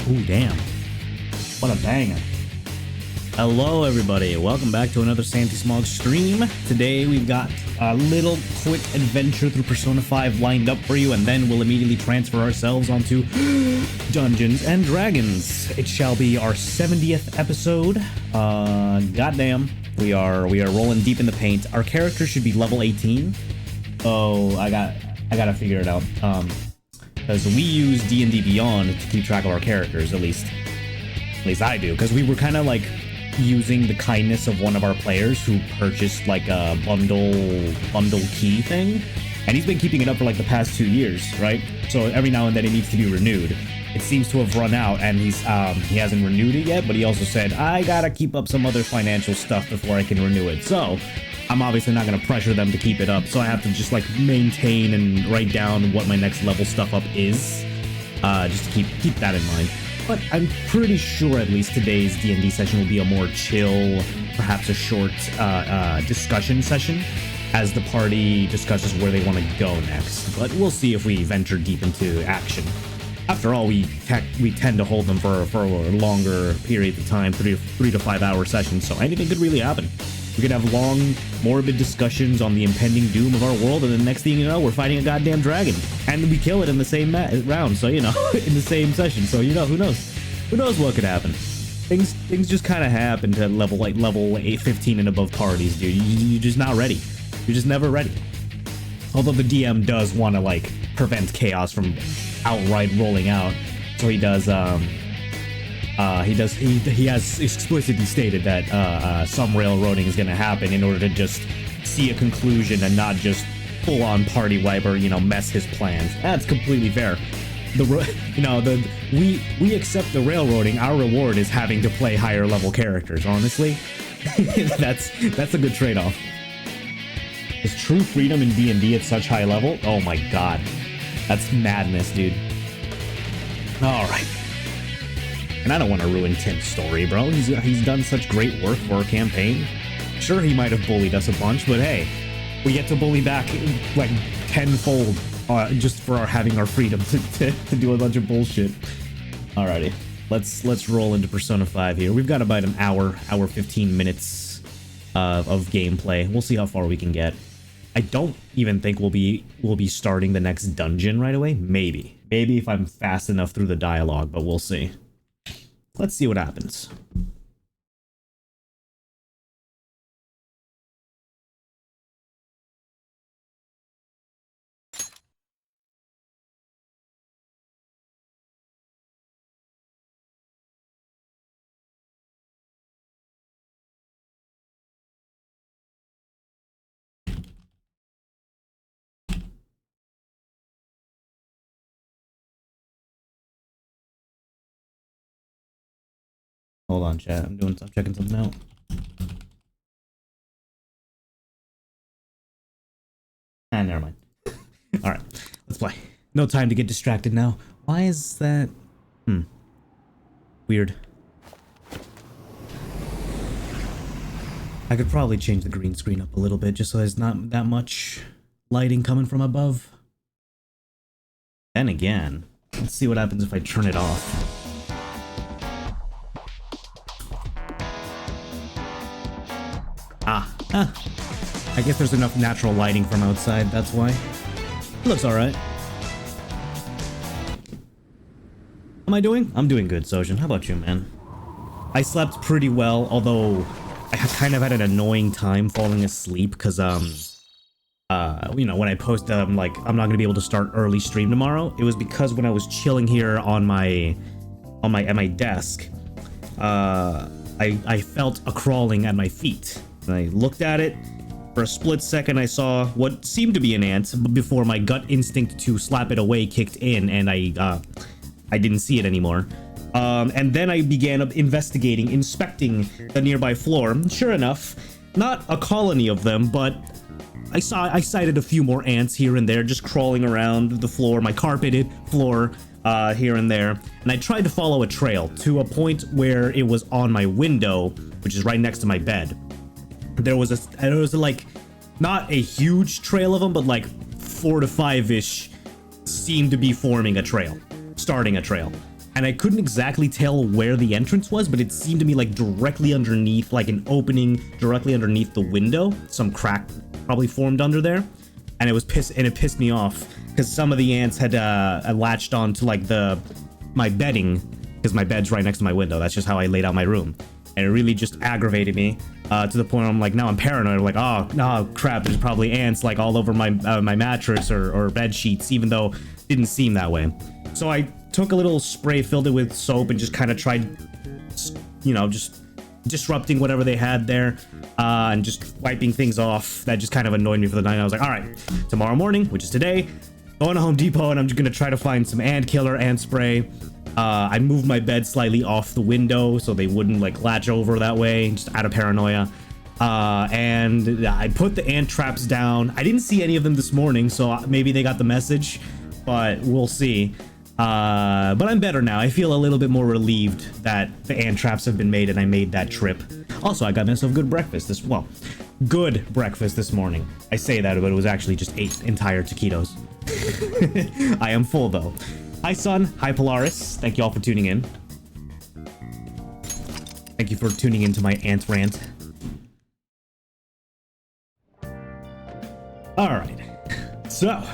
Ooh, damn. What a banger. Hello, everybody. Welcome back to another Santi Smog stream. Today, we've got a little quick adventure through Persona 5 lined up for you, and then we'll immediately transfer ourselves onto Dungeons and Dragons. It shall be our 70th episode. Goddamn. We are rolling deep in the paint. Our character should be level 18. Oh, I gotta figure it out. Because we use D&D Beyond to keep track of our characters, at least I do, because we were kind of like using the kindness of one of our players who purchased like a bundle key thing, and he's been keeping it up for like the past 2 years, right? So every now and then it needs to be renewed. It seems to have run out, and he hasn't renewed it yet, but he also said, I gotta keep up some other financial stuff before I can renew it. So I'm obviously not gonna pressure them to keep it up, so I have to just like maintain and write down what my next level stuff up is, just to keep that in mind. But I'm pretty sure at least today's D&D session will be a more chill, perhaps a short discussion session, as the party discusses where they want to go next. But we'll see if we venture deep into action. After all, we tend to hold them for longer periods of time, 3 to 5 hour sessions, so anything could really happen. We could have long, morbid discussions on the impending doom of our world, and the next thing you know, we're fighting a goddamn dragon. And we kill it in the same round, so, you know, in the same session. So, you know, who knows? Who knows what could happen? Things just kind of happen to level 8, 15 and above parties, dude. You're just not ready. You're just never ready. Although the DM does want to, like, prevent chaos from outright rolling out. So he does, he has explicitly stated that some railroading is going to happen in order to just see a conclusion and not just full on party wipe or, you know, mess his plans. That's completely fair. We accept the railroading. Our reward is having to play higher level characters. Honestly, that's a good trade-off. Is true freedom in D&D at such high level? Oh my god, that's madness, dude. All right. And I don't want to ruin Tim's story, bro. He's done such great work for our campaign. Sure, he might have bullied us a bunch, but hey, we get to bully back like tenfold just for having our freedom to do a bunch of bullshit. Alrighty, let's roll into Persona 5 here. We've got about an hour 15 minutes of gameplay. We'll see how far we can get. I don't even think we'll be starting the next dungeon right away. Maybe if I'm fast enough through the dialogue, but we'll see. Let's see what happens. Hold on, chat. I'm checking something out. Never mind. All right, let's play. No time to get distracted now. Why is that? Weird. I could probably change the green screen up a little bit just so there's not that much lighting coming from above. Then again, let's see what happens if I turn it off. I guess there's enough natural lighting from outside, that's why. It looks alright. How am I doing? I'm doing good, Sojin. How about you, man? I slept pretty well, although I kind of had an annoying time falling asleep, because, you know, when I post, like, I'm not gonna be able to start early stream tomorrow, it was because when I was chilling here at my desk, I felt a crawling at my feet. And I looked at it. For a split second, I saw what seemed to be an ant before my gut instinct to slap it away kicked in, and I didn't see it anymore. And then I began investigating, inspecting the nearby floor. Sure enough, not a colony of them, but I sighted a few more ants here and there, just crawling around the floor, my carpeted floor, here and there. And I tried to follow a trail to a point where it was on my window, which is right next to my bed. There was like not a huge trail of them, but like 4 to 5-ish seemed to be forming a trail, starting a trail. and I couldn't exactly tell where the entrance was, but it seemed to me like directly underneath, like an opening directly underneath the window. Some crack probably formed under there, and it pissed me off because some of the ants had latched on to like my bedding, because my bed's right next to my window. That's just how I laid out my room, and it really just aggravated me to the point where I'm like, now I'm paranoid. I'm like, oh no, crap, there's probably ants like all over my mattress or bed sheets, even though it didn't seem that way. So I took a little spray, filled it with soap, and just kind of tried, just disrupting whatever they had there, and just wiping things off. That just kind of annoyed me for the night. I was like, all right, tomorrow morning, which is today, going to Home Depot, and I'm just gonna try to find some ant killer, ant spray. I moved my bed slightly off the window so they wouldn't like latch over that way, just out of paranoia. And I put the ant traps down. I didn't see any of them this morning, so maybe they got the message, but we'll see. But I'm better now. I feel a little bit more relieved that the ant traps have been made and I made that trip. Also, I got myself good breakfast good breakfast this morning. I say that, but it was actually just 8 entire taquitos. I am full though. Hi Sun, hi Polaris. Thank you all for tuning in. Thank you for tuning into my ant rant. Alright, so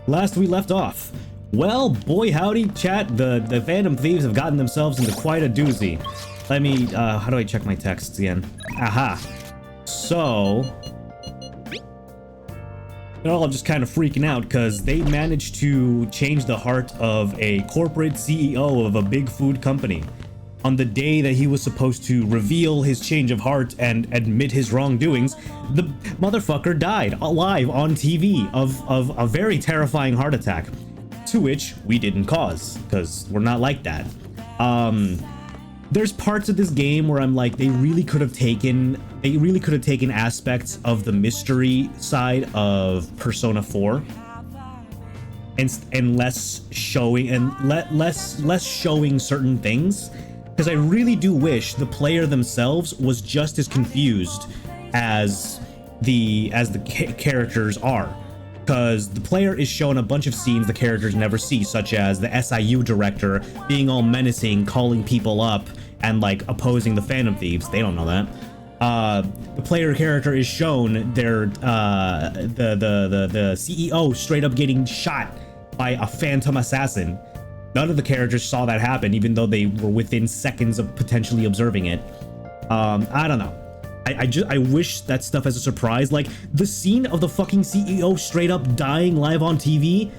last we left off, well, boy howdy chat, the Phantom Thieves have gotten themselves into quite a doozy. Let me, how do I check my texts again? Aha. So, they're all just kind of freaking out because they managed to change the heart of a corporate CEO of a big food company. On the day that he was supposed to reveal his change of heart and admit his wrongdoings, the motherfucker died alive on TV of a very terrifying heart attack, to which we didn't cause, because we're not like that. There's parts of this game where I'm like, they really could have taken aspects of the mystery side of Persona 4 and less showing less showing certain things, because I really do wish the player themselves was just as confused as the characters are. Because the player is shown a bunch of scenes the characters never see, such as the SIU director being all menacing, calling people up, and like opposing the Phantom Thieves. They don't know that. The player character is shown the CEO straight up getting shot by a phantom assassin. None of the characters saw that happen, even though they were within seconds of potentially observing it. I don't know. I wish that stuff as a surprise. Like the scene of the fucking CEO straight up dying live on TV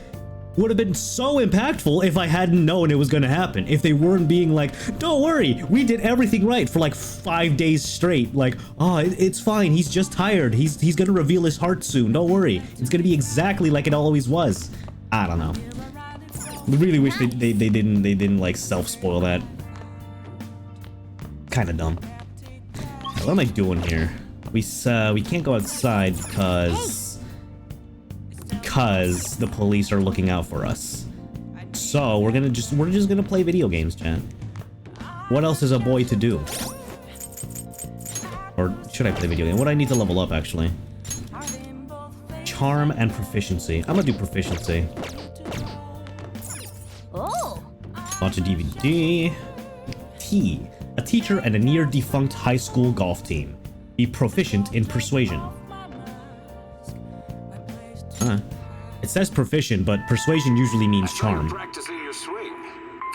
would have been so impactful if I hadn't known it was gonna happen. If they weren't being like, don't worry, we did everything right for like 5 days straight. Like, oh, it's fine. He's just tired. He's gonna reveal his heart soon. Don't worry. It's gonna be exactly like it always was. I don't know. I really wish they didn't like self-spoil that. Kind of dumb. What am I doing here? We can't go outside because the police are looking out for us. So we're just gonna play video games, chat. What else is a boy to do? Or should I play video game? What do I need to level up actually? Charm and proficiency. I'm gonna do proficiency. Watch a DVD. T. A teacher and a near-defunct high school golf team. Be proficient in persuasion. It says proficient, but persuasion usually means charm. Practicing your swing.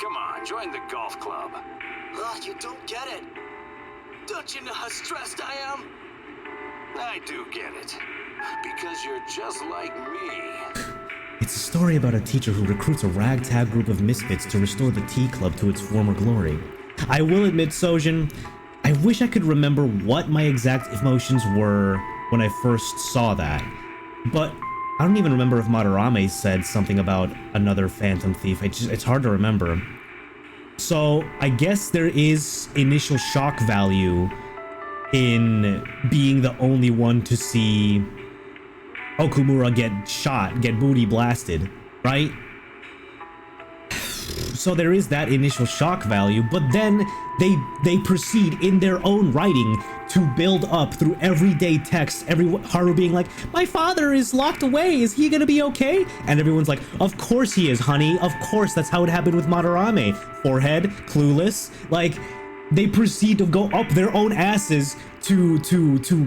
Come on, join the golf club. Oh, you don't get it. Don't you know how stressed I am? I do get it. Because you're just like me. It's a story about a teacher who recruits a ragtag group of misfits to restore the T Club to its former glory. I will admit, Sojin, I wish I could remember what my exact emotions were when I first saw that. But I don't even remember if Madarame said something about another Phantom Thief. It's hard to remember. So I guess there is initial shock value in being the only one to see Okumura get shot, get booty blasted, right? So there is that initial shock value, but then they proceed in their own writing to build up through everyday text, Haru being like, my father is locked away, is he gonna be okay? And everyone's like, of course he is, honey, of course, that's how it happened with Madarame. Forehead, clueless, like, they proceed to go up their own asses to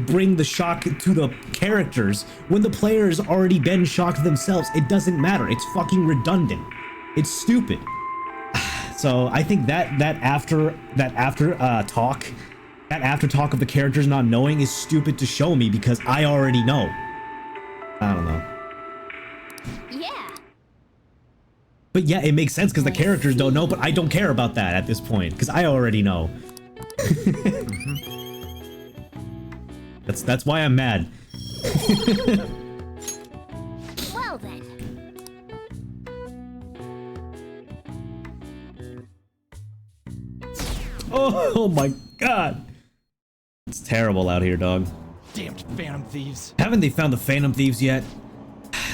bring the shock to the characters when the players already been shocked themselves. It doesn't matter, it's fucking redundant. It's stupid. So I think that after talk of the characters not knowing is stupid to show me because I already know. I don't know. Yeah. But yeah, it makes sense because the characters don't know, but I don't care about that at this point because I already know. That's why I'm mad. Well then. Oh my god. It's terrible out here, dog. Damned Phantom Thieves. Haven't they found the Phantom Thieves yet?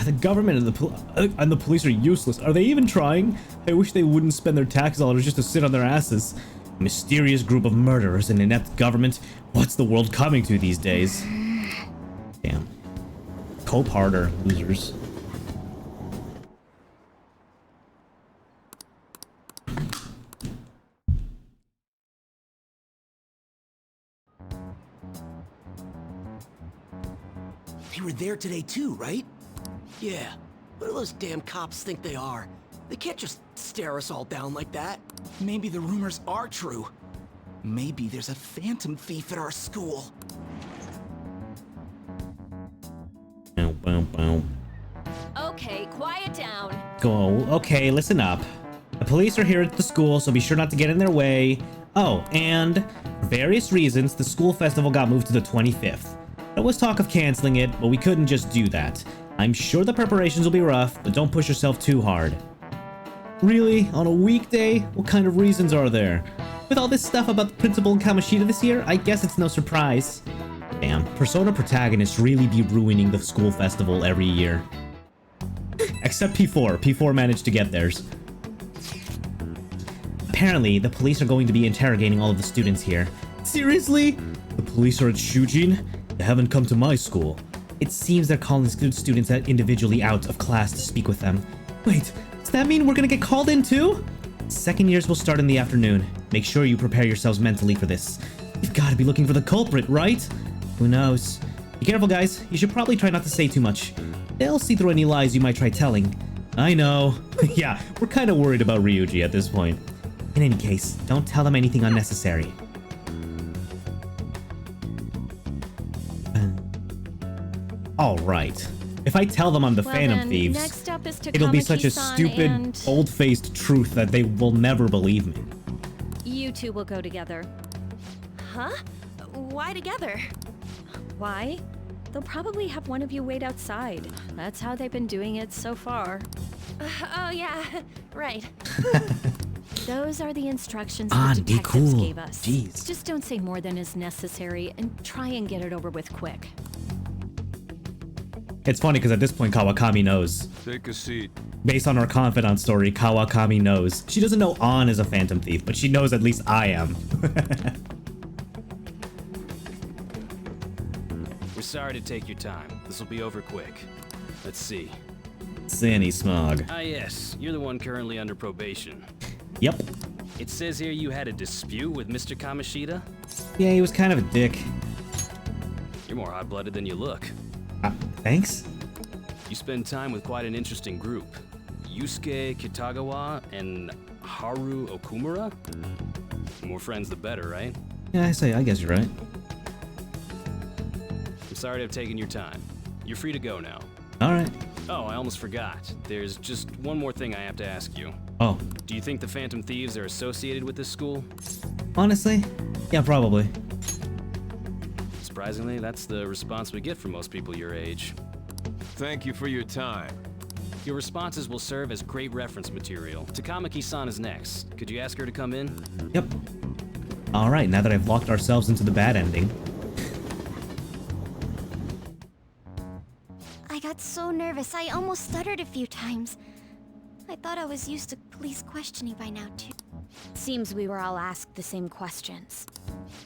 The government and the police are useless. Are they even trying? I wish they wouldn't spend their tax dollars just to sit on their asses. A mysterious group of murderers and inept government. What's the world coming to these days? Damn. Cope harder, losers. They were there today too, right? Yeah. What do those damn cops think they are? They can't just stare us all down like that. Maybe the rumors are true. Maybe there's a Phantom Thief at our school. Bow, bow, bow. Okay, quiet down. Go. Okay, listen up. The police are here at the school, so be sure not to get in their way. Oh, and for various reasons, the school festival got moved to the 25th. There was talk of canceling it, but we couldn't just do that. I'm sure the preparations will be rough, but don't push yourself too hard. Really? On a weekday? What kind of reasons are there? With all this stuff about the principal and Kamoshida this year, I guess it's no surprise. Damn, Persona protagonists really be ruining the school festival every year. Except P4. P4 managed to get theirs. Apparently, the police are going to be interrogating all of the students here. Seriously? The police are at Shujin? They haven't come to my school. It seems they're calling students individually out of class to speak with them. Wait, does that mean we're gonna get called in too? Second years will start in the afternoon. Make sure you prepare yourselves mentally for this. You've got to be looking for the culprit, right? Who knows? Be careful, guys. You should probably try not to say too much. They'll see through any lies you might try telling. I know. Yeah, we're kind of worried about Ryuji at this point. In any case, don't tell them anything unnecessary. All right. If I tell them I'm the Phantom Thieves, next up is it'll be such a Takamaki-san stupid, and old-faced truth that they will never believe me. you two will go together. Huh? Why together? Why? They'll probably have one of you wait outside. That's how they've been doing it so far. Oh yeah, right. Those are the instructions Ah, the be detectives cool. gave us. Jeez. Just don't say more than is necessary and try and get it over with quick. It's funny because at this point Kawakami knows. Take a seat. Based on our confidant story, Kawakami knows. She doesn't know An is a Phantom Thief, but she knows at least I am. We're sorry to take your time. This will be over quick. Let's see. Zinny Smog. Ah yes, you're the one currently under probation. Yep. It says here you had a dispute with Mr. Kamoshida? Yeah, he was kind of a dick. You're more hot-blooded than you look. Thanks? You spend time with quite an interesting group. Yusuke Kitagawa and Haru Okumura? The more friends the better, right? Yeah, I guess you're right. I'm sorry to have taken your time. You're free to go now. Alright. Oh, I almost forgot. There's just one more thing I have to ask you. Oh, Do you think the Phantom Thieves are associated with this school? honestly? Yeah, probably. Surprisingly, that's the response we get from most people your age. Thank you for your time. Your responses will serve as great reference material. Takamaki-san is next. Could you ask her to come in? Yep. Alright, now that I've locked ourselves into the bad ending. I got so nervous, I almost stuttered a few times. I thought I was used to police questioning by now, too. Seems we were all asked the same questions.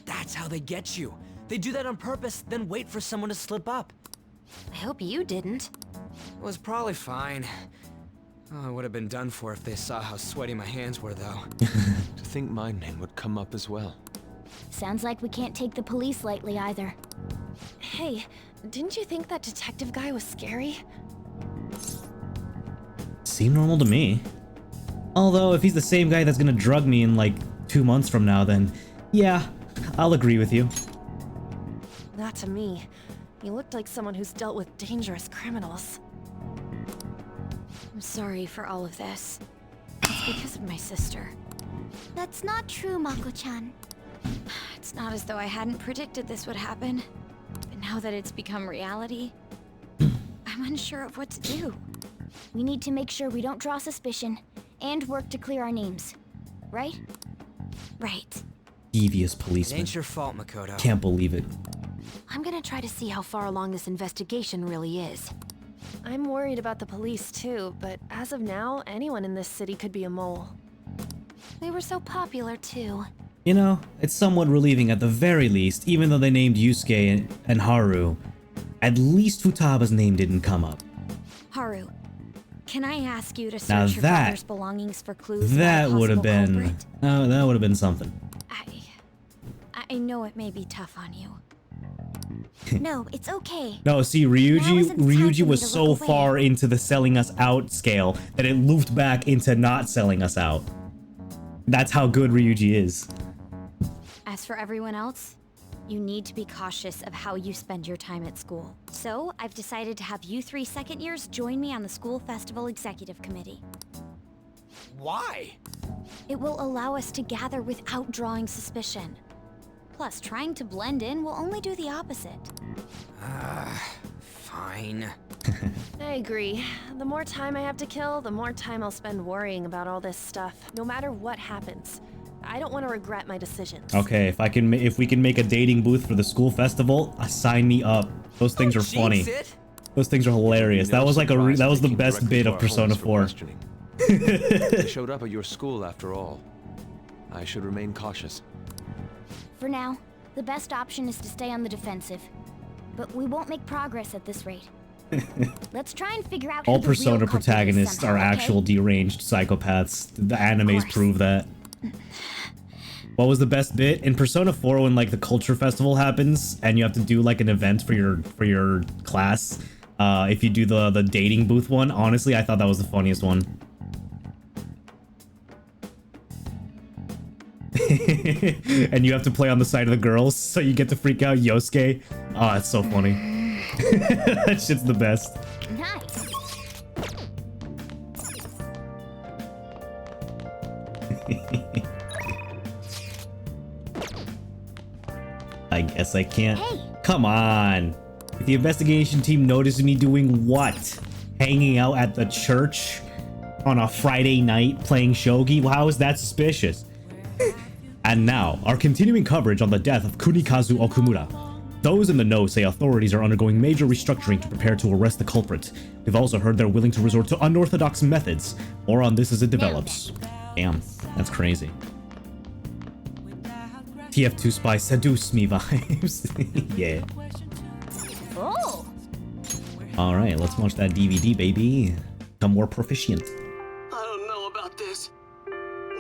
That's how they get you. They do that on purpose, then wait for someone to slip up. I hope you didn't. It was probably fine. Oh, I would have been done for if they saw how sweaty my hands were, though. To think my name would come up as well. Sounds like we can't take the police lightly either. Hey, didn't you think that detective guy was scary? Seemed normal to me. Although, if he's the same guy that's gonna drug me in like 2 months from now, then yeah, I'll agree with you. Not to me. You looked like someone who's dealt with dangerous criminals. I'm sorry for all of this. It's because of my sister. That's not true, Mako-chan. It's not as though I hadn't predicted this would happen. But now that it's become reality, I'm unsure of what to do. We need to make sure we don't draw suspicion, and work to clear our names. Right? Right. Devious It policeman. ain't your fault, Makoto. Can't believe it. I'm gonna try to see how far along this investigation really is. I'm worried about the police too, but as of now, anyone in this city could be a mole. They were so popular, too. You know, it's somewhat relieving at the very least, even though they named Yusuke and Haru. At least Futaba's name didn't come up. Haru, can I ask you to Now search your that- father's belongings for clues? That about a would have possible been... culprit? that would have been something. I know it may be tough on you. No, it's okay. No, see, Now Ryuji isn't the time for me was to so look away. far into the selling us out scale that it looped back into not selling us out. That's how good Ryuji is. As for everyone else, you need to be cautious of how you spend your time at school. So, I've decided to have you 3 second years join me on the school festival executive committee. Why? It will allow us to gather without drawing suspicion. Plus, trying to blend in will only do the opposite. Fine. I agree. The more time I have to kill, the more time I'll spend worrying about all this stuff, no matter what happens. I don't want to regret my decisions. Okay, if we can make a dating booth for the school festival, sign me up. Those things are funny. Those things are hilarious. That was like that was the best bit of Persona 4. They showed up at your school after all. I should remain cautious. For now, the best option is to stay on the defensive. But we won't make progress at this rate. Let's try and figure out who All the real Persona culprit is protagonists somehow, are okay? actual deranged psychopaths. The animes course. prove that. What was the best bit in Persona 4 when like the culture festival happens and you have to do like an event for your class? If you do the dating booth one, honestly, I thought that was the funniest one. And you have to play on the side of the girls, so you get to freak out Yosuke. Oh, it's so funny. That shit's the best. Nice. I guess I can't. Hey. Come on. If the investigation team noticed me doing what? Hanging out at the church on a Friday night playing shogi? Well, how is that suspicious? And now, our continuing coverage on the death of Kunikazu Okumura. Those in the know say authorities are undergoing major restructuring to prepare to arrest the culprit. We've also heard they're willing to resort to unorthodox methods. More on this as it develops. Damn, that's crazy. TF2 Spy seduce me vibes. Yeah. Oh. Alright, let's watch that DVD, baby. Become more proficient. I don't know about this.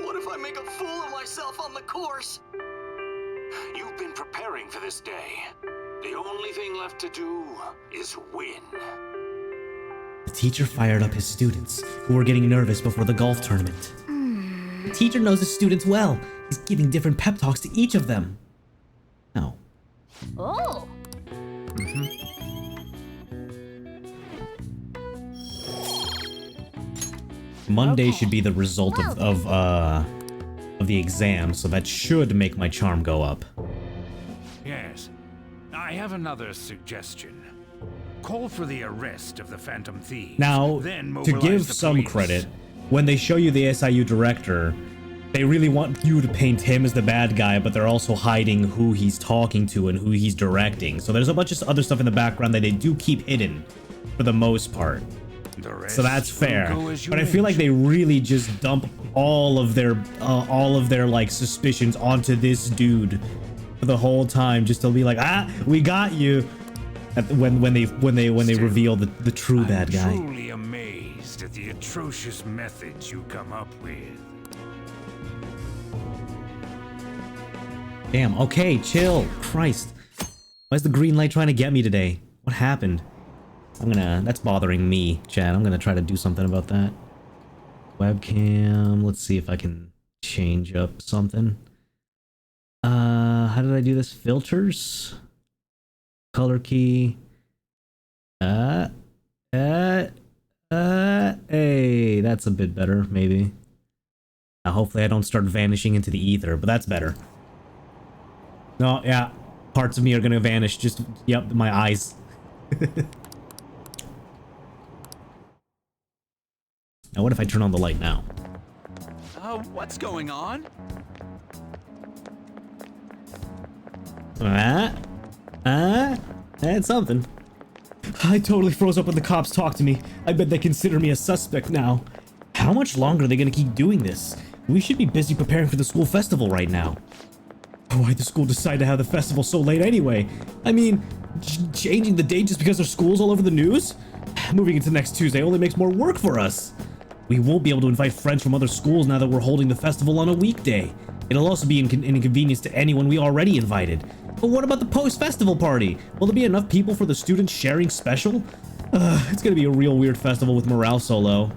What if I make a fool of myself on the course? You've been preparing for this day. The only thing left to do is win. The teacher fired up his students, who were getting nervous before the golf tournament. The teacher knows his students well. He's giving different pep talks to each of them. Oh. Oh. Monday should be the result of the exam, so that should make my charm go up. Yes. I have another suggestion. Call for the arrest of the Phantom Thieves. Now, then to mobilize give the some police. credit, when they show you the SIU director, they really want you to paint him as the bad guy, but they're also hiding who he's talking to and who he's directing. So there's a bunch of other stuff in the background that they do keep hidden for the most part. So that's fair. But I feel like they really just dump all of their like suspicions onto this dude for the whole time, just to be like, ah, we got you. When they reveal the true bad guy. I'm truly amazed at the atrocious methods you come up with. Damn. Okay, chill. Christ. Why is the green light trying to get me today? What happened? That's bothering me, Chad. I'm gonna try to do something about that. Webcam. Let's see if I can change up something. How did I do this? Filters. Color key. Hey, that's a bit better, maybe. Hopefully I don't start vanishing into the ether, but that's better. No, yeah. Parts of me are gonna vanish. Just, yep, my eyes. Now, what if I turn on the light now? What's going on? That's something. I totally froze up when the cops talked to me. I bet they consider me a suspect now. How much longer are they gonna keep doing this? We should be busy preparing for the school festival right now. Why'd the school decide to have the festival so late anyway? I mean, changing the date just because there's schools all over the news? Moving into next Tuesday only makes more work for us. We won't be able to invite friends from other schools now that we're holding the festival on a weekday. It'll also be an inconvenience to anyone we already invited. But what about the post-festival party? Will there be enough people for the students sharing special? It's gonna be a real weird festival with morale so low.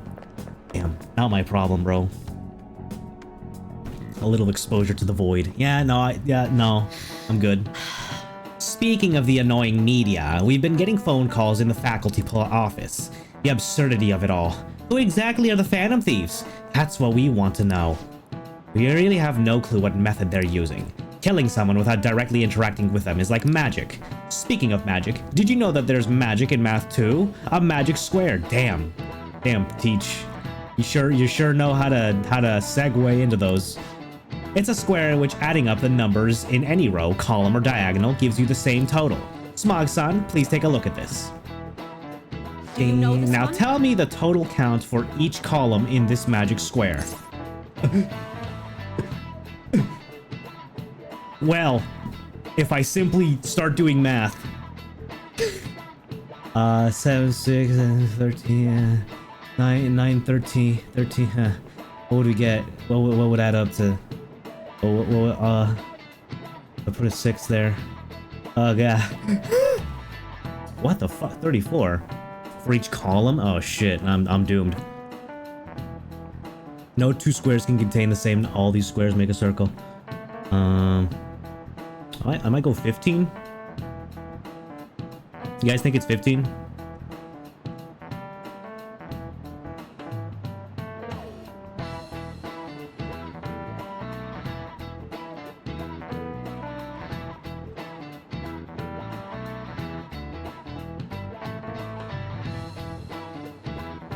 Damn, not my problem, bro. A little exposure to the void. No, I'm good. Speaking of the annoying media, we've been getting phone calls in the faculty office. The absurdity of it all. Who exactly are the Phantom Thieves? That's what we want to know. We really have no clue what method they're using. Killing someone without directly interacting with them is like magic. Speaking of magic, did you know that there's magic in math too? A magic square. Damn, Teach. You sure know how to segue into those. It's a square in which adding up the numbers in any row, column, or diagonal gives you the same total. Smog-san, please take a look at this. Now tell me the total count for each column in this magic square. Well, if I simply start doing math. 7, 6, 13, 9, 13. What would we get? What would add up to? I put a 6 there. Oh god. What the fuck? 34 for each column? Oh shit, I'm doomed. No two squares can contain the same. All these squares make a circle. I might go 15. You guys think it's 15?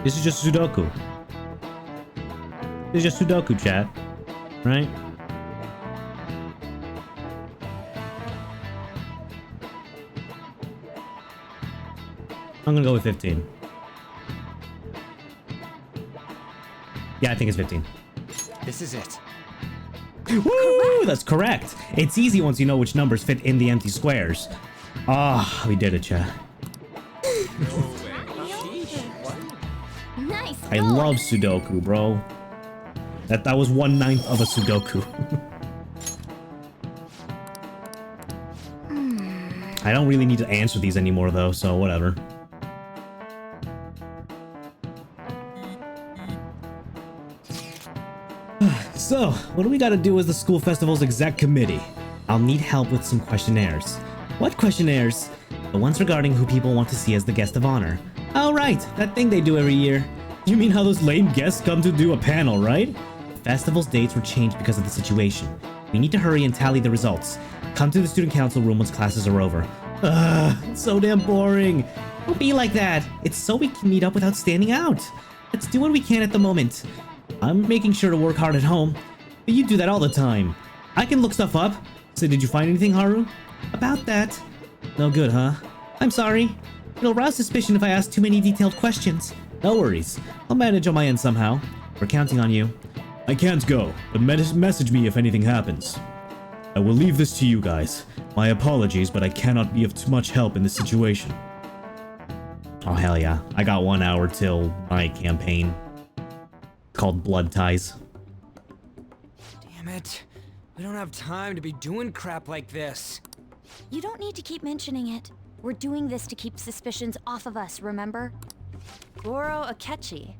This is just Sudoku. This is just Sudoku, chat. Right? I'm gonna go with 15. Yeah, I think it's 15. This is it. Woo! That's correct. It's easy once you know which numbers fit in the empty squares. Ah, we did it, chat. Nice. I love Sudoku, bro. That was 1/9 of a Sudoku. I don't really need to answer these anymore, though, so whatever. So, what do we gotta do as the school festival's exec committee? I'll need help with some questionnaires. What questionnaires? The ones regarding who people want to see as the guest of honor. Oh right, that thing they do every year. You mean how those lame guests come to do a panel, right? The festival's dates were changed because of the situation. We need to hurry and tally the results. Come to the student council room once classes are over. It's so damn boring. Don't be like that. It's so we can meet up without standing out. Let's do what we can at the moment. I'm making sure to work hard at home, but you do that all the time. I can look stuff up. So did you find anything, Haru? About that? No good, huh? I'm sorry. It'll rouse suspicion if I ask too many detailed questions. No worries. I'll manage on my end somehow. We're counting on you. I can't go, but message me if anything happens. I will leave this to you guys. My apologies, but I cannot be of too much help in this situation. Oh, hell yeah. I got 1 hour till my campaign. Called Blood Ties. Damn it. We don't have time to be doing crap like this. You don't need to keep mentioning it. We're doing this to keep suspicions off of us, remember? Goro Akechi.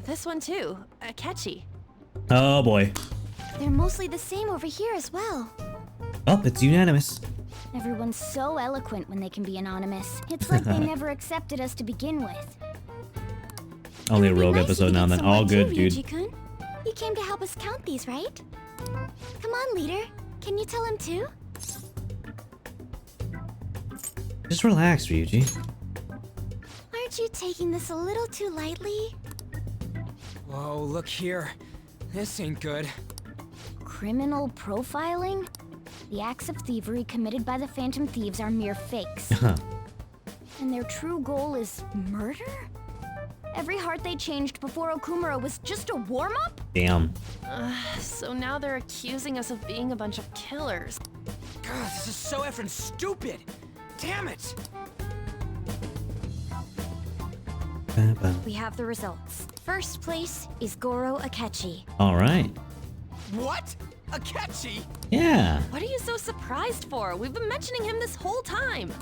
This one too, Akechi. Oh boy. They're mostly the same over here as well. Oh, it's unanimous. Everyone's so eloquent when they can be anonymous. It's like they never accepted us to begin with. Only a It would be rogue nice episode to now and get then. All someone good, too, dude. Ryuji-kun. You came to help us count these, right? Come on, leader. Can you tell him too? Just relax, Ryuji. Aren't you taking this a little too lightly? Whoa, look here. This ain't good. Criminal profiling? The acts of thievery committed by the Phantom Thieves are mere fakes. And their true goal is murder? Every heart they changed before Okumura was just a warm-up? Damn. So now they're accusing us of being a bunch of killers. God, this is so effing stupid. Damn it! We have the results. First place is Goro Akechi. All right. What? Akechi? Yeah. What are you so surprised for? We've been mentioning him this whole time.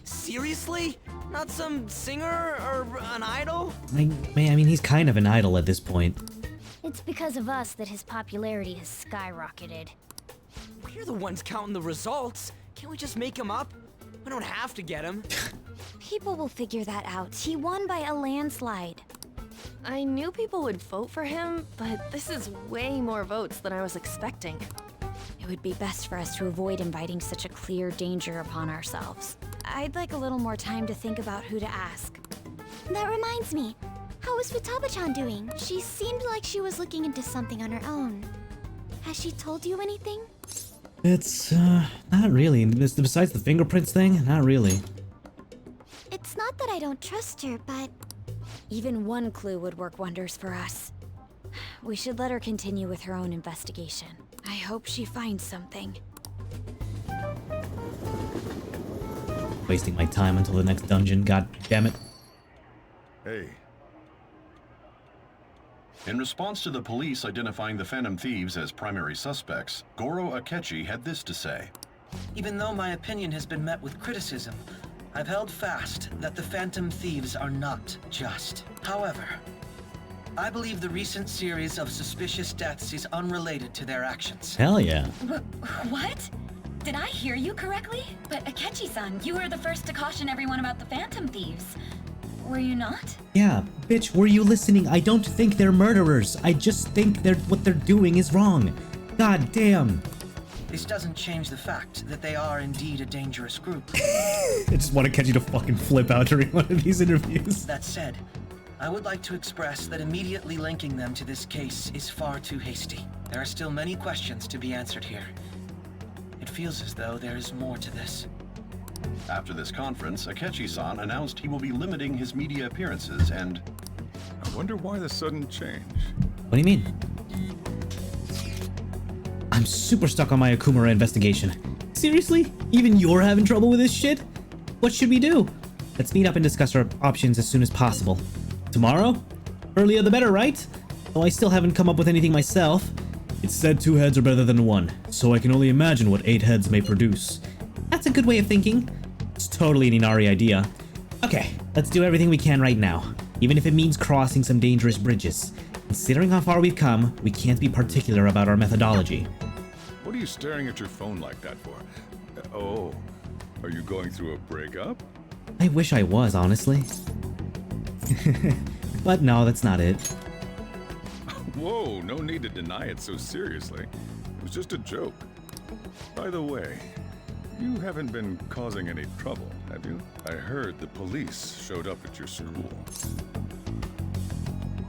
Seriously? Not some singer or an idol? I mean, he's kind of an idol at this point. It's because of us that his popularity has skyrocketed. We're the ones counting the results. Can't we just make him up? We don't have to get him. People will figure that out. He won by a landslide. I knew people would vote for him, but this is way more votes than I was expecting. It would be best for us to avoid inviting such a clear danger upon ourselves. I'd like a little more time to think about who to ask. That reminds me. How is Futaba-chan doing? She seemed like she was looking into something on her own. Has she told you anything? It's, not really. Besides the fingerprints thing, not really. It's not that I don't trust her, but... Even one clue would work wonders for us. We should let her continue with her own investigation. I hope she finds something. Wasting my time until the next dungeon, god damn it. Hey. In response to the police identifying the Phantom Thieves as primary suspects, Goro Akechi had this to say. Even though my opinion has been met with criticism, I've held fast that the Phantom Thieves are not just. However, I believe the recent series of suspicious deaths is unrelated to their actions. Hell yeah. What? Did I hear you correctly? But Akechi-san, you were the first to caution everyone about the Phantom Thieves. Were you not? Yeah, bitch, were you listening? I don't think they're murderers. I just think what they're doing is wrong. God damn. This doesn't change the fact that they are indeed a dangerous group. I just want to catch you to fucking flip out during one of these interviews. That said, I would like to express that immediately linking them to this case is far too hasty. There are still many questions to be answered here. It feels as though there is more to this. After this conference, Akechi-san announced he will be limiting his media appearances and... I wonder why the sudden change. What do you mean? I'm super stuck on my Okumura investigation. Seriously? Even you're having trouble with this shit? What should we do? Let's meet up and discuss our options as soon as possible. Tomorrow? Earlier the better, right? Though I still haven't come up with anything myself. It's said 2 heads are better than 1, so I can only imagine what 8 heads may produce. That's a good way of thinking. It's totally an Inari idea. Okay, let's do everything we can right now, even if it means crossing some dangerous bridges. Considering how far we've come, we can't be particular about our methodology. What are you staring at your phone like that for? Oh, are you going through a breakup? I wish I was, honestly. But no, that's not it. Whoa, no need to deny it so seriously. It was just a joke. By the way, you haven't been causing any trouble, have you? I heard the police showed up at your school.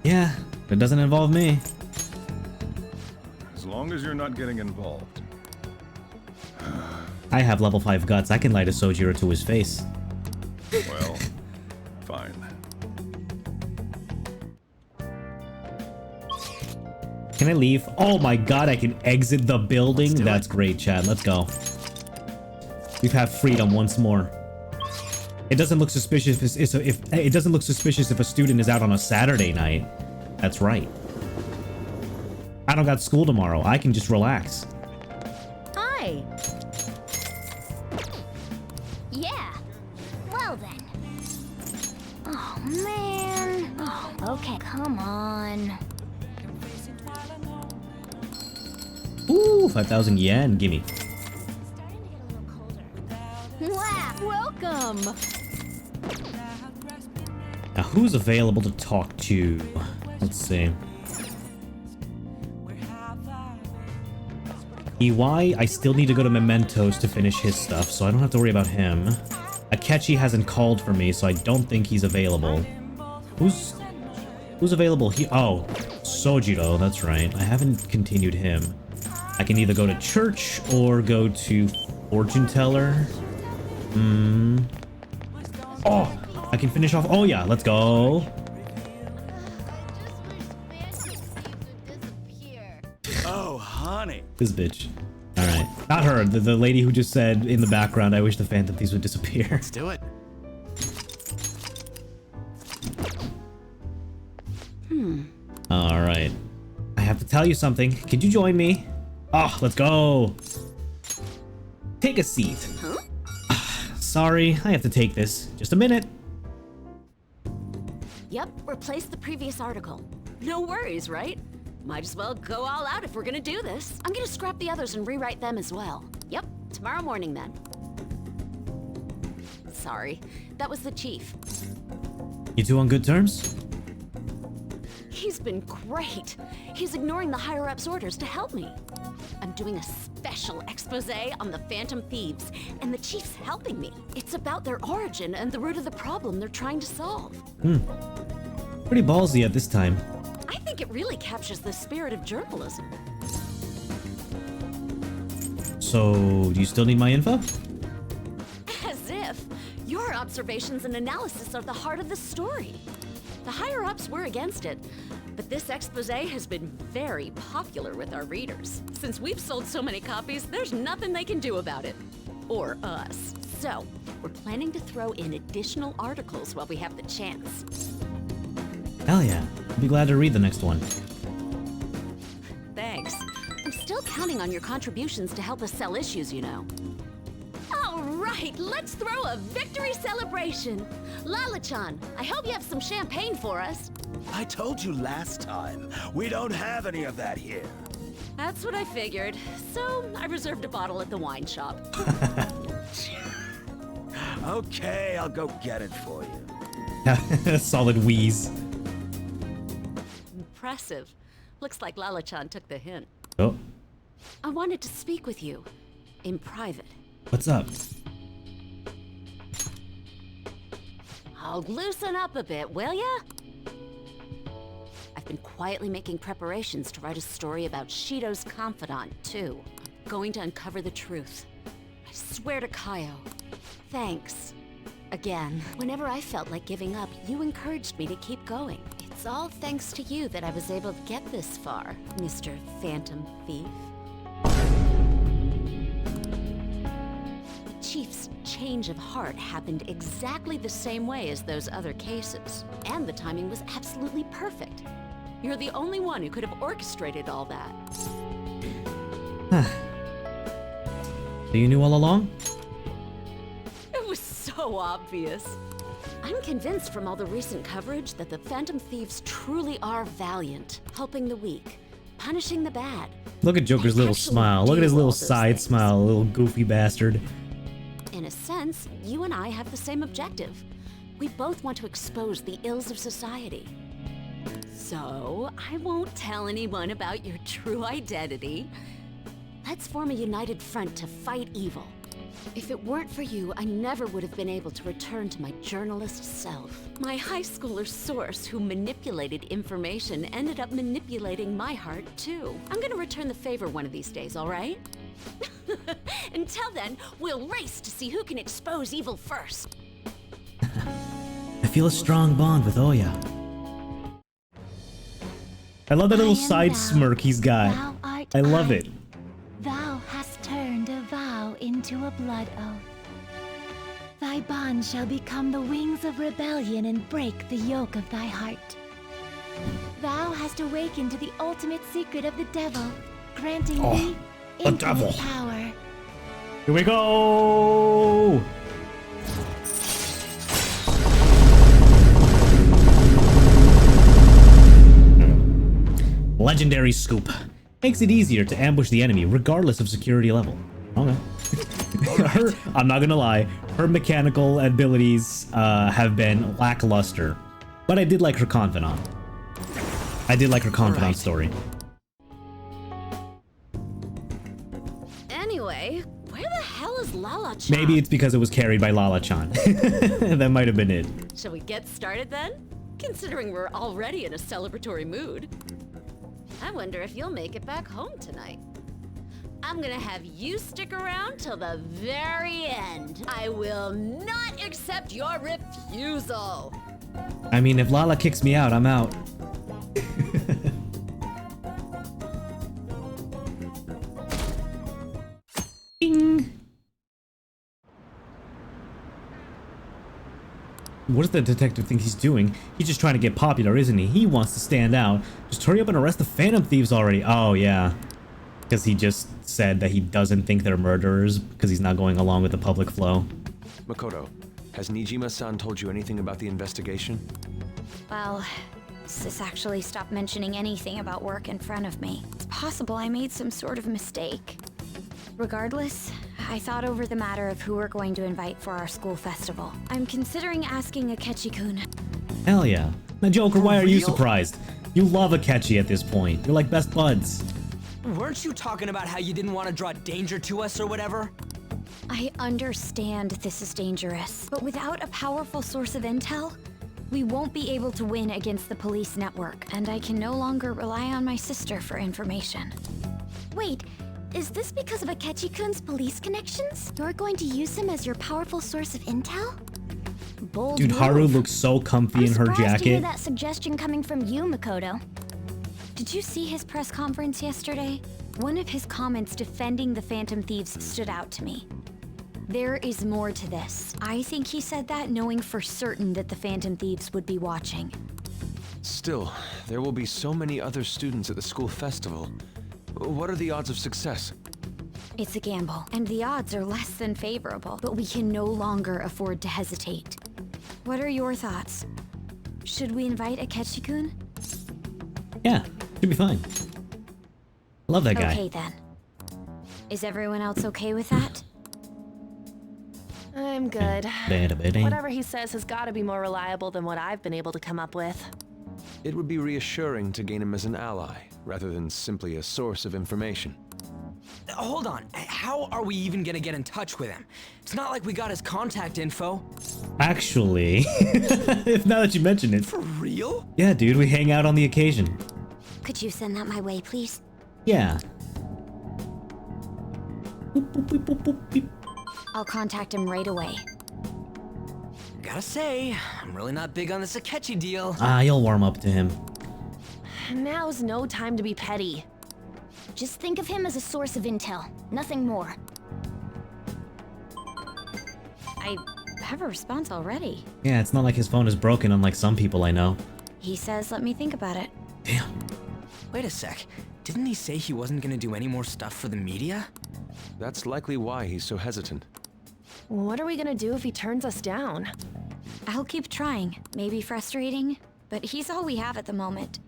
Yeah, but it doesn't involve me. As long as you're not getting involved. I have level 5 guts. I can light a Sojiro to his face. Well, fine. Can I leave? Oh my god, I can exit the building. That's great, Chad. Let's go. We've had freedom once more. It doesn't look suspicious if it doesn't look suspicious if a student is out on a Saturday night. That's right. I don't got school tomorrow. I can just relax. Hi. Yeah. Well then. Oh man. Oh, okay, come on. Ooh, 5,000 yen. Gimme. Wow, welcome. Now, who's available to talk to? Let's see. EY, I still need to go to Mementos to finish his stuff, so I don't have to worry about him. Akechi hasn't called for me, so I don't think he's available. Who's available? Oh, Sojiro, that's right. I haven't continued him. I can either go to church or go to fortune teller. Oh, I can finish off. Oh yeah, let's go. Oh, honey. This bitch. All right, not her. The lady who just said in the background, "I wish the Phantom Thieves would disappear." Let's do it. All right. I have to tell you something. Could you join me? Oh, let's go. Take a seat. Sorry, I have to take this. Just a minute. Yep, replace the previous article. No worries, right? Might as well go all out if we're gonna do this. I'm gonna scrap the others and rewrite them as well. Yep, tomorrow morning then. Sorry, that was the chief. You two on good terms? He's been great. He's ignoring the higher-ups' orders to help me. I'm doing a special expose on the Phantom Thieves, and the chief's helping me. It's about their origin and the root of the problem they're trying to solve. Pretty ballsy at this time. I think it really captures the spirit of journalism. So, do you still need my info? As if. Your observations and analysis are the heart of the story. The higher-ups were against it, but this expose has been very popular with our readers. Since we've sold so many copies, there's nothing they can do about it. Or us. So, we're planning to throw in additional articles while we have the chance. Hell yeah. I'll be glad to read the next one. Thanks. I'm still counting on your contributions to help us sell issues, you know. All right, let's throw a victory celebration. Lala-chan, I hope you have some champagne for us. I told you last time, we don't have any of that here. That's what I figured. So, I reserved a bottle at the wine shop. Okay, I'll go get it for you. Solid wheeze. Impressive. Looks like Lala-chan took the hint. Oh. I wanted to speak with you. In private. What's up? I'll loosen up a bit, will ya? I've been quietly making preparations to write a story about Shido's confidant, too. I'm going to uncover the truth. I swear to Kaio. Thanks. Again. Whenever I felt like giving up, you encouraged me to keep going. It's all thanks to you that I was able to get this far, Mr. Phantom Thief. The Chief's change of heart happened exactly the same way as those other cases. And the timing was absolutely perfect. You're the only one who could have orchestrated all that. So you knew all along? It was so obvious. I'm convinced from all the recent coverage that the Phantom Thieves truly are valiant, helping the weak, punishing the bad. Look at Joker's little smile. Look at his little side smile, little goofy bastard. In a sense, you and I have the same objective. We both want to expose the ills of society. So, I won't tell anyone about your true identity. Let's form a united front to fight evil. If it weren't for you, I never would have been able to return to my journalist self. My high schooler source who manipulated information ended up manipulating my heart, too. I'm gonna return the favor one of these days, all right? Until then, we'll race to see who can expose evil first. I feel a strong bond with Oya. I love that little I am side thou, smirk he's got. thou art I love it. Thou hast turned a vow into a blood oath. Thy bond shall become the wings of rebellion and break the yoke of thy heart. Thou hast awakened to the ultimate secret of the devil, granting thee the infinite devil. power. Here we go! Legendary Scoop. Makes it easier to ambush the enemy regardless of security level. Okay. I'm not gonna lie, her mechanical abilities have been lackluster. But I did like her confidant. I did like her confidant story. Anyway, where the hell is Lala-chan? Maybe it's because it was carried by Lala-chan. That might have been it. Shall we get started then? Considering we're already in a celebratory mood. I wonder if you'll make it back home tonight. I'm gonna have you stick around till the very end. I will not accept your refusal. I mean, if Lala kicks me out, I'm out. Bing. What does the detective think he's doing? He's just trying to get popular, isn't he? He wants to stand out. Just hurry up and arrest the Phantom Thieves already. Oh, yeah. Because he just said that he doesn't think they're murderers because he's not going along with the public flow. Makoto, has Nijima-san told you anything about the investigation? Well, Sis actually stopped mentioning anything about work in front of me. It's possible I made some sort of mistake. Regardless, I thought over the matter of who we're going to invite for our school festival. I'm considering asking Akechi-kun. Hell yeah. Now, Joker, why are you surprised? You love Akechi at this point. You're like best buds. Weren't you talking about how you didn't want to draw danger to us or whatever? I understand this is dangerous, but without a powerful source of intel, we won't be able to win against the police network, and I can no longer rely on my sister for information. Wait, is this because of Akechi-kun's police connections? You're going to use him as your powerful source of intel? Bold Dude, move. Haru looks so comfy in her I'm surprised to hear jacket. that suggestion coming from you, Makoto. Did you see his press conference yesterday? One of his comments defending the Phantom Thieves stood out to me. There is more to this. I think he said that knowing for certain that the Phantom Thieves would be watching. Still, there will be so many other students at the school festival. What are the odds of success? It's a gamble, and the odds are less than favorable, but we can no longer afford to hesitate. What are your thoughts? Should we invite Akechi-kun? Yeah, should be fine. Love that guy. Okay then. Is everyone else okay with that? I'm good. Bada-bada. Whatever he says has got to be more reliable than what I've been able to come up with. It would be reassuring to gain him as an ally, rather than simply a source of information. Hold on, how are we even gonna get in touch with him? It's not like we got his contact info. Actually, if now that you mention it. For real? Yeah, dude, we hang out on the occasion. Could you send that my way, please? Yeah. I'll contact him right away. Gotta say, I'm really not big on this Akechi deal. Ah, you'll warm up to him. Now's no time to be petty. Just think of him as a source of intel, nothing more. I have a response already. Yeah, it's not like his phone is broken, unlike some people I know. He says, let me think about it. Wait a sec, didn't he say he wasn't gonna do any more stuff for the media? That's likely why he's so hesitant. What are we gonna do if he turns us down? I'll keep trying. Maybe frustrating, but he's all we have at the moment.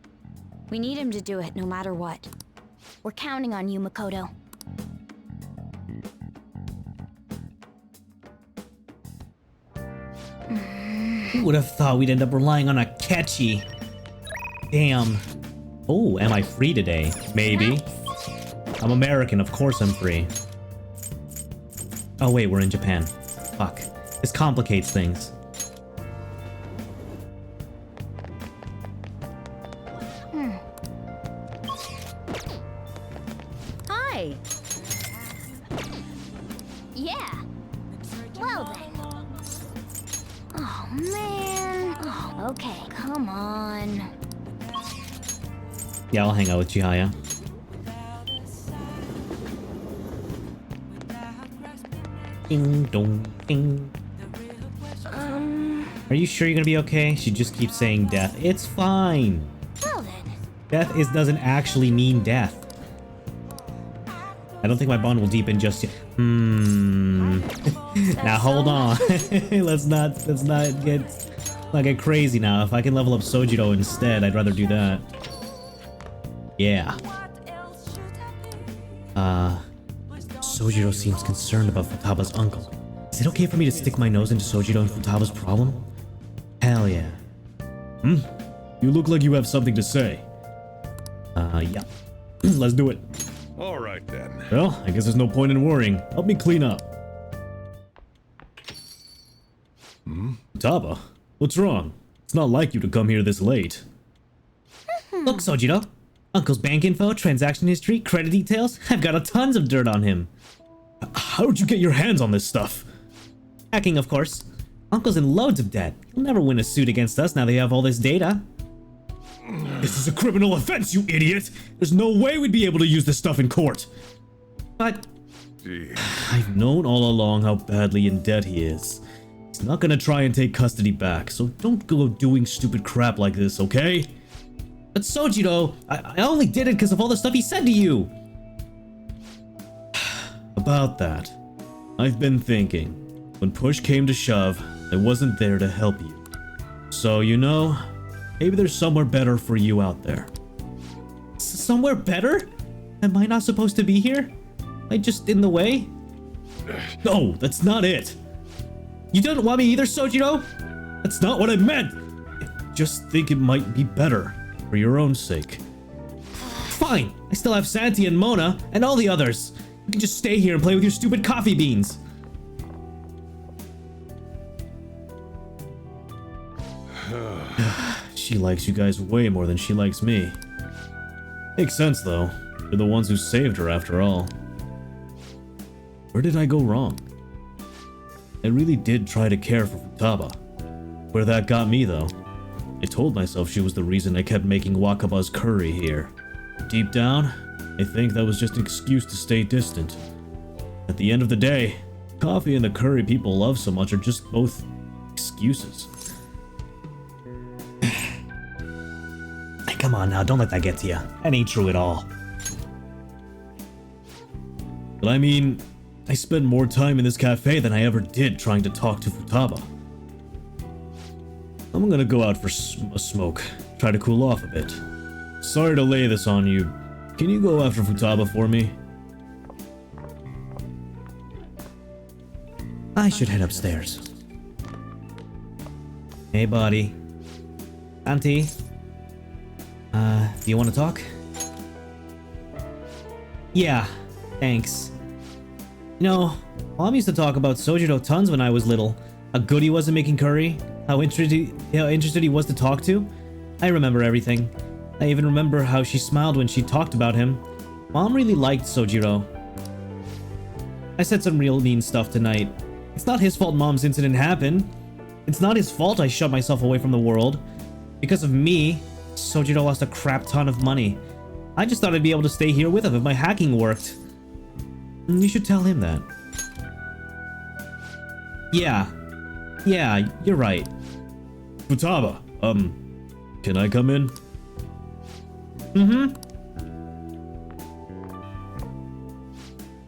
We need him to do it no matter what. We're counting on you, Makoto. Who would have thought we'd end up relying on Akechi? Damn. Oh, am I free today? Maybe. I'm American, of course I'm free. Oh wait, we're in Japan. Fuck. This complicates things. Hi. Yeah. Well then. Oh man. Oh, okay, come on. Yeah, I'll hang out with Chihaya. Ding dong ding. Are you sure you're gonna be okay? She just keeps saying death. It's fine. Well then. Death doesn't actually mean death. I don't think my bond will deepen just yet. Now hold on. let's not get crazy now. If I can level up Sojiro instead, I'd rather do that. Yeah. Sojiro seems concerned about Futaba's uncle. Is it okay for me to stick my nose into Sojiro and Futaba's problem? Hell yeah. You look like you have something to say. Yeah. Let's do it. All right then. Well, I guess there's no point in worrying. Help me clean up. Futaba, what's wrong? It's not like you to come here this late. Look, Sojiro. Uncle's bank info, transaction history, credit details. I've got tons of dirt on him. How'd you get your hands on this stuff? Hacking, of course. Uncle's in loads of debt. He'll never win a suit against us now that you have all this data. This is a criminal offense, you idiot! There's no way we'd be able to use this stuff in court. But I've known all along how badly in debt he is. He's not gonna try and take custody back, so don't go doing stupid crap like this, okay? But Sojiro, I only did it because of all the stuff he said to you. About that, I've been thinking. When push came to shove, I wasn't there to help you. So, you know, maybe there's somewhere better for you out there. Somewhere better? Am I not supposed to be here? Am I just in the way? No, that's not it. You don't want me either, Sojiro? That's not what I meant. I just think it might be better for your own sake. Fine, I still have Santi and Mona and all the others. You can just stay here and play with your stupid coffee beans. She likes you guys way more than she likes me. Makes sense though. You're the ones who saved her after all. Where did I go wrong? I really did try to care for Futaba. Where that got me though, I told myself she was the reason I kept making Wakaba's curry here. Deep down, I think that was just an excuse to stay distant. At the end of the day, coffee and the curry people love so much are just both excuses. Come on now, don't let that get to you. That ain't true at all. But I mean, I spent more time in this cafe than I ever did trying to talk to Futaba. I'm gonna go out for a smoke, try to cool off a bit. Sorry to lay this on you. Can you go after Futaba for me? I should head upstairs. Hey, buddy. Auntie. Do you want to talk? Yeah, thanks. You know, Mom used to talk about Sojiro tons when I was little. How good he was at making curry. How interested he was to talk to. I remember everything. I even remember how she smiled when she talked about him. Mom really liked Sojiro. I said some real mean stuff tonight. It's not his fault Mom's incident happened. It's not his fault I shut myself away from the world. Because of me, Sojiro lost a crap ton of money. I just thought I'd be able to stay here with him if my hacking worked. You should tell him that. Yeah, you're right. Futaba, can I come in?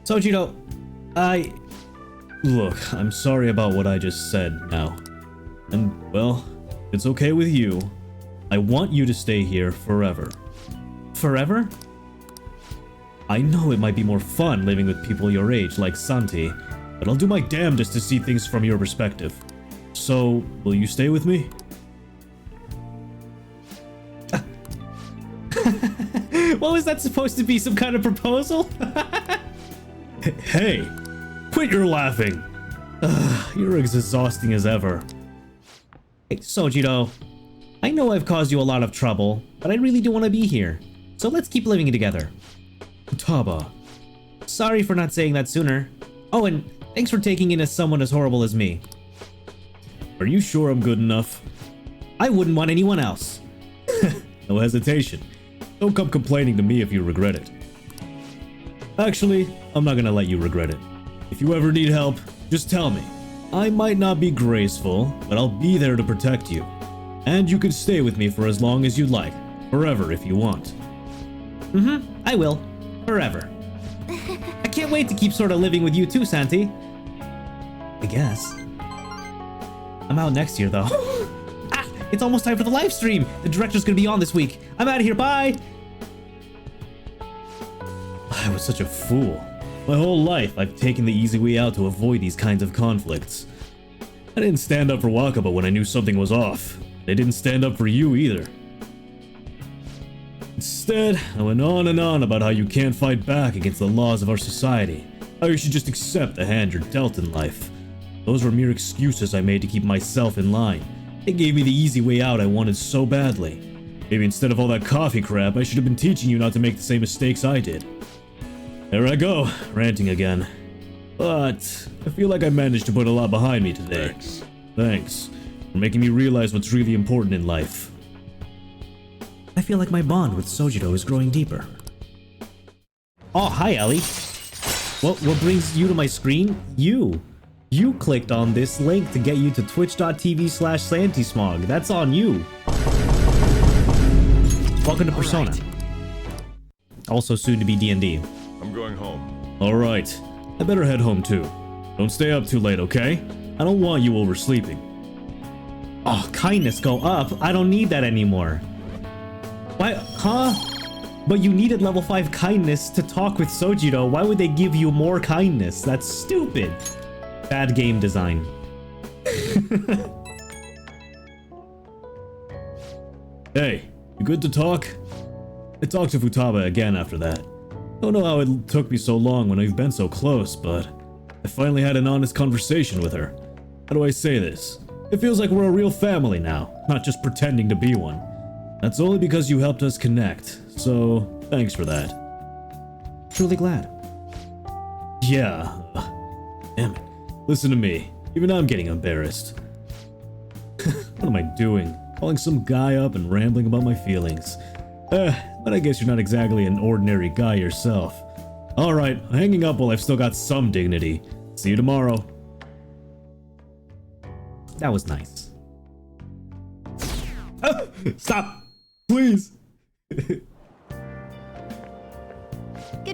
Sojiro, Look, I'm sorry about what I just said now. And, well, it's okay with you. I want you to stay here forever. Forever? I know it might be more fun living with people your age like Santi, but I'll do my damnedest to see things from your perspective. So, will you stay with me? What was that supposed to be? Some kind of proposal? Hey, quit your laughing. You're as exhausting as ever. Hey, Sojiro, I know I've caused you a lot of trouble, but I really do want to be here. So let's keep living together. Futaba. Sorry for not saying that sooner. Oh, and thanks for taking in as someone as horrible as me. Are you sure I'm good enough? I wouldn't want anyone else. No hesitation. Don't come complaining to me if you regret it. Actually, I'm not gonna let you regret it. If you ever need help, just tell me. I might not be graceful, but I'll be there to protect you. And you can stay with me for as long as you'd like. Forever if you want. I will. Forever. I can't wait to keep sort of living with you too, Santi. I guess. I'm out next year, though. Ah, it's almost time for the live stream. The director's gonna be on this week. I'm out of here. Bye. I was such a fool. My whole life, I've taken the easy way out to avoid these kinds of conflicts. I didn't stand up for Wakaba when I knew something was off. They didn't stand up for you either. Instead, I went on and on about how you can't fight back against the laws of our society. How you should just accept the hand you're dealt in life. Those were mere excuses I made to keep myself in line. They gave me the easy way out I wanted so badly. Maybe instead of all that coffee crap, I should have been teaching you not to make the same mistakes I did. There I go, ranting again. But I feel like I managed to put a lot behind me today. Thanks for making me realize what's really important in life. I feel like my bond with Sojiro is growing deeper. Oh, hi, Ellie. What brings you to my screen? You clicked on this link to get you to twitch.tv/SantiSmog. That's on you. Welcome to Persona. Also soon to be D&D. I'm going home. Alright. I better head home too. Don't stay up too late, okay? I don't want you oversleeping. Oh, kindness go up. I don't need that anymore. Why? Huh? But you needed level 5 kindness to talk with Sojiro. Why would they give you more kindness? That's stupid. Bad game design. Hey, you good to talk? I talked to Futaba again after that. Don't know how it took me so long when we've been so close, but I finally had an honest conversation with her. How do I say this? It feels like we're a real family now, not just pretending to be one. That's only because you helped us connect, so thanks for that. Truly glad. Yeah. Damn it. Listen to me. Even I'm getting embarrassed. What am I doing? Calling some guy up and rambling about my feelings. But I guess you're not exactly an ordinary guy yourself. Alright, hanging up while I've still got some dignity. See you tomorrow. That was nice. Stop! Please! Good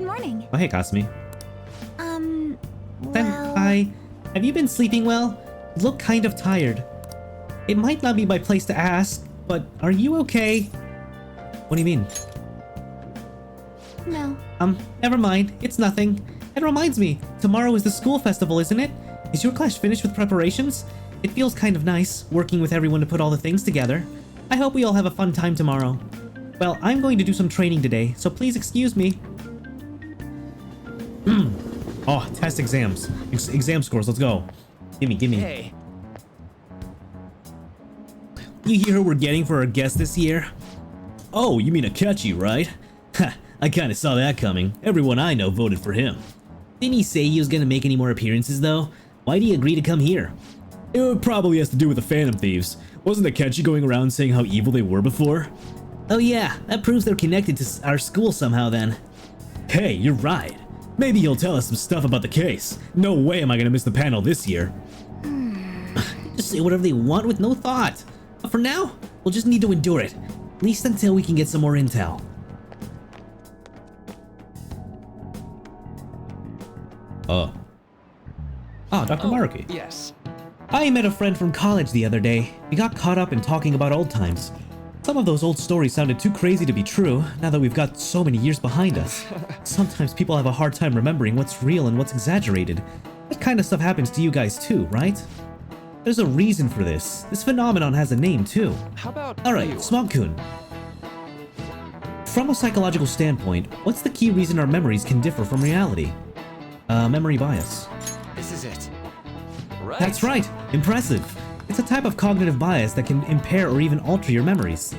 morning. Oh, hey, Kasumi. Well... Senpai, have you been sleeping well? You look kind of tired. It might not be my place to ask, but are you okay? What do you mean? No. Never mind. It's nothing. It reminds me, tomorrow is the school festival, isn't it? Is your class finished with preparations? It feels kind of nice, working with everyone to put all the things together. I hope we all have a fun time tomorrow. Well, I'm going to do some training today, so please excuse me. Oh, test exams. Exam scores, let's go. Gimme. Hey. You hear who we're getting for our guest this year? Oh, you mean Akechi, right? Ha, I kinda saw that coming. Everyone I know voted for him. Didn't he say he was gonna make any more appearances, though? Why'd he agree to come here? It probably has to do with the Phantom Thieves. Wasn't Akechi going around saying how evil they were before? Oh yeah, that proves they're connected to our school somehow then. Hey, you're right. Maybe he'll tell us some stuff about the case. No way am I gonna miss the panel this year. Just say whatever they want with no thought. But for now, we'll just need to endure it. At least until we can get some more intel. Dr. Maruki. Yes. I met a friend from college the other day. We got caught up in talking about old times. Some of those old stories sounded too crazy to be true, now that we've got so many years behind us. Sometimes people have a hard time remembering what's real and what's exaggerated. That kind of stuff happens to you guys too, right? There's a reason for this. This phenomenon has a name too. How about Alright, Smog-kun. From a psychological standpoint, what's the key reason our memories can differ from reality? Memory bias. This is it. Right. That's right! Impressive! It's a type of cognitive bias that can impair or even alter your memories.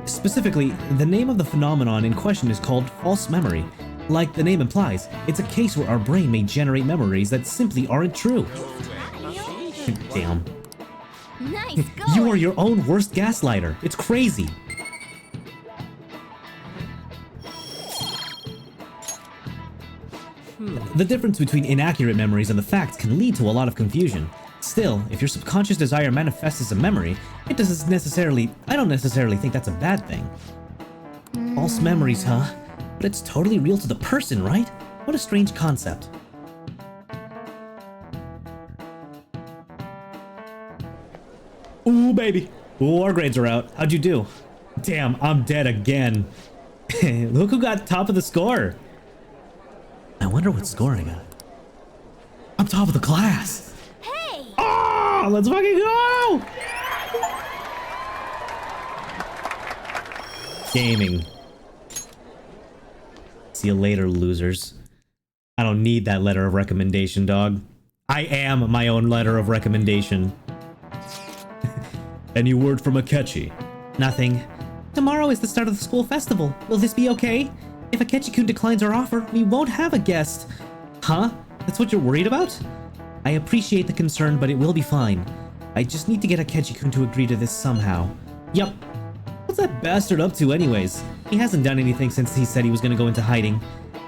Specifically, the name of the phenomenon in question is called false memory. Like the name implies, it's a case where our brain may generate memories that simply aren't true. Damn. Nice going. You are your own worst gaslighter. It's crazy. The difference between inaccurate memories and the facts can lead to a lot of confusion. Still, if your subconscious desire manifests as a memory, I don't necessarily think that's a bad thing. False memories, huh? But it's totally real to the person, right? What a strange concept. Ooh, baby. Ooh, our grades are out. How'd you do? Damn, I'm dead again. Look who got top of the score. I wonder what score I got. I'm top of the class. Hey! Oh, let's fucking go! Gaming. See you later, losers. I don't need that letter of recommendation, dog. I am my own letter of recommendation. Any word from Akechi? Nothing. Tomorrow is the start of the school festival. Will this be okay? If Akechi-kun declines our offer, we won't have a guest. Huh? That's what you're worried about? I appreciate the concern, but it will be fine. I just need to get Akechi-kun to agree to this somehow. Yup. What's that bastard up to anyways? He hasn't done anything since he said he was gonna go into hiding.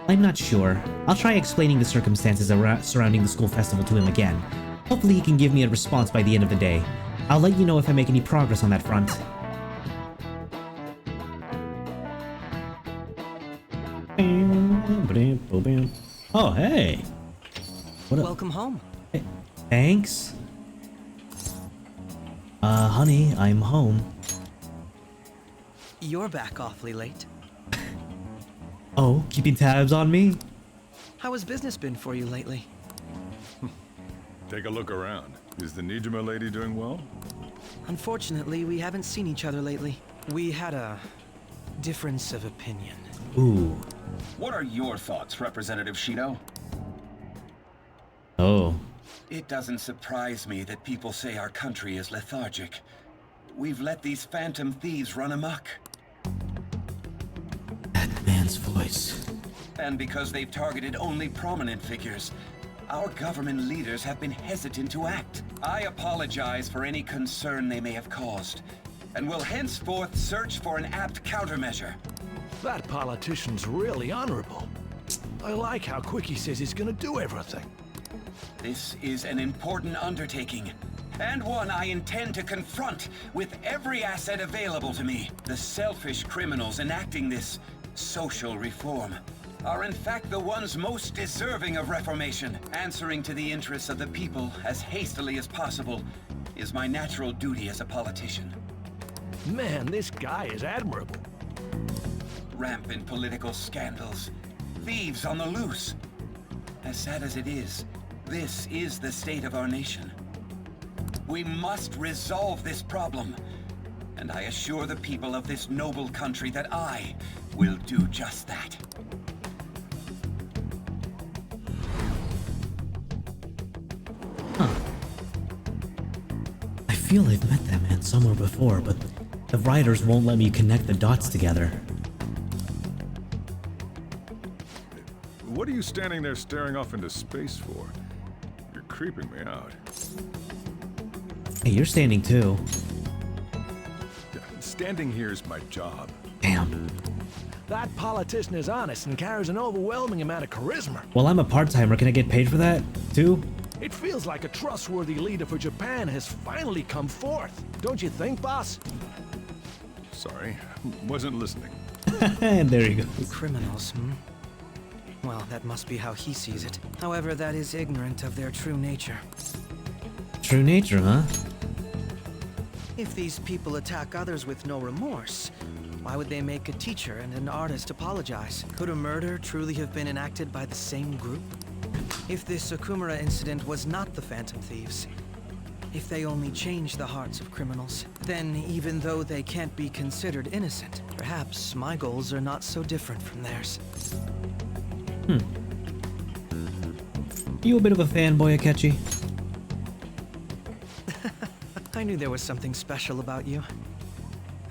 I'm not sure. I'll try explaining the circumstances surrounding the school festival to him again. Hopefully he can give me a response by the end of the day. I'll let you know if I make any progress on that front. Oh, hey. Welcome home. Hey, thanks. Honey, I'm home. You're back awfully late. Oh, keeping tabs on me? How has business been for you lately? Take a look around. Is the Nijima lady doing well? Unfortunately, we haven't seen each other lately. We had a difference of opinion. Ooh. What are your thoughts, Representative Shido? Oh. It doesn't surprise me that people say our country is lethargic. We've let these phantom thieves run amok. That man's voice. And because they've targeted only prominent figures, our government leaders have been hesitant to act. I apologize for any concern they may have caused, and will henceforth search for an apt countermeasure. That politician's really honorable. I like how quick he says he's gonna do everything. This is an important undertaking, and one I intend to confront with every asset available to me. The selfish criminals enacting this social reform are in fact the ones most deserving of reformation. Answering to the interests of the people as hastily as possible is my natural duty as a politician. Man, this guy is admirable. Rampant political scandals, thieves on the loose. As sad as it is, this is the state of our nation. We must resolve this problem, and I assure the people of this noble country that I will do just that. I feel I've met that man somewhere before, but the writers won't let me connect the dots together. What are you standing there staring off into space for? You're creeping me out. Hey, you're standing too. Standing here is my job. Damn. That politician is honest and carries an overwhelming amount of charisma. Well, I'm a part-timer. Can I get paid for that, too? It feels like a trustworthy leader for Japan has finally come forth. Don't you think, boss? Sorry, wasn't listening. And there you go. Criminals, hmm? Well, that must be how he sees it. However, that is ignorant of their true nature. True nature, huh? If these people attack others with no remorse, why would they make a teacher and an artist apologize? Could a murder truly have been enacted by the same group? If this Okumura incident was not the Phantom Thieves, if they only changed the hearts of criminals, then even though they can't be considered innocent, perhaps my goals are not so different from theirs. You a bit of a fanboy, Akechi? I knew there was something special about you.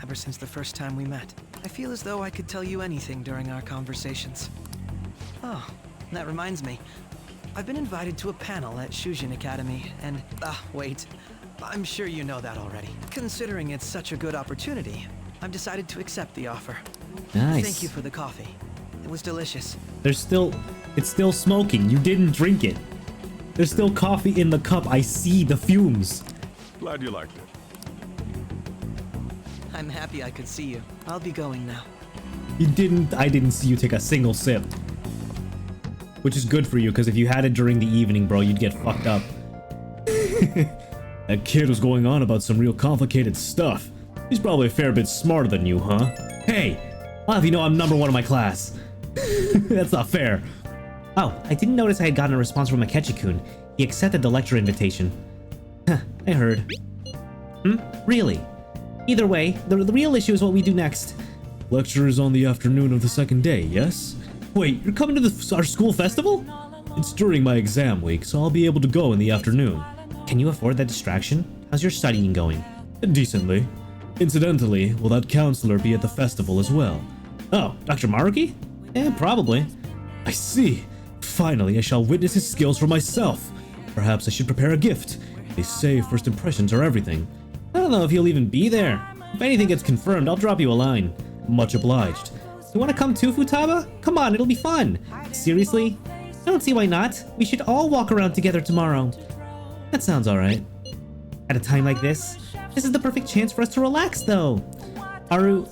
Ever since the first time we met, I feel as though I could tell you anything during our conversations. Oh, that reminds me. I've been invited to a panel at Shujin Academy, and... wait. I'm sure you know that already. Considering it's such a good opportunity, I've decided to accept the offer. Nice. Thank you for the coffee. It was delicious. There's still... It's still smoking. You didn't drink it. There's still coffee in the cup. I see the fumes. Glad you liked it. I'm happy I could see you. I'll be going now. I didn't see you take a single sip. Which is good for you, because if you had it during the evening, bro, you'd get fucked up. That kid was going on about some real complicated stuff. He's probably a fair bit smarter than you, huh? Hey, I'll have you know I'm #1 in my class. That's not fair. Oh, I didn't notice I had gotten a response from Akechi-kun. He accepted the lecture invitation. Huh, I heard. Really? Either way, the real issue is what we do next. Lecture is on the afternoon of the second day, yes? Wait, you're coming to our school festival? It's during my exam week, so I'll be able to go in the afternoon. Can you afford that distraction? How's your studying going? Decently. Incidentally, will that counselor be at the festival as well? Oh, Dr. Maruki? Probably. I see. Finally, I shall witness his skills for myself. Perhaps I should prepare a gift. They say first impressions are everything. I don't know if he'll even be there. If anything gets confirmed, I'll drop you a line. Much obliged. You want to come too, Futaba? Come on, it'll be fun. Seriously? I don't see why not. We should all walk around together tomorrow. That sounds alright. At a time like this is the perfect chance for us to relax, though. Aru,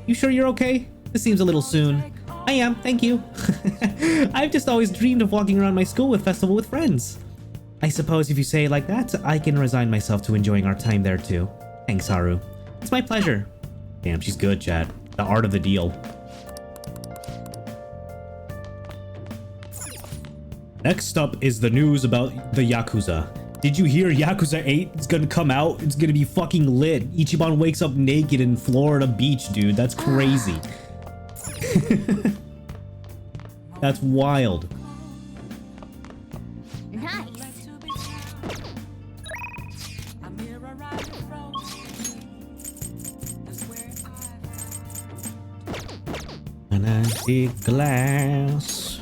you sure you're okay? This seems a little soon. I am, thank you. I've just always dreamed of walking around my school with festival with friends. I suppose if you say it like that, I can resign myself to enjoying our time there too. Thanks, Haru. It's my pleasure. Damn, she's good, chat. The art of the deal. Next up is the news about the Yakuza. Did you hear Yakuza 8 is gonna come out? It's gonna be fucking lit. Ichiban wakes up naked in Florida Beach, dude. That's crazy. That's wild. Nice. An empty glass.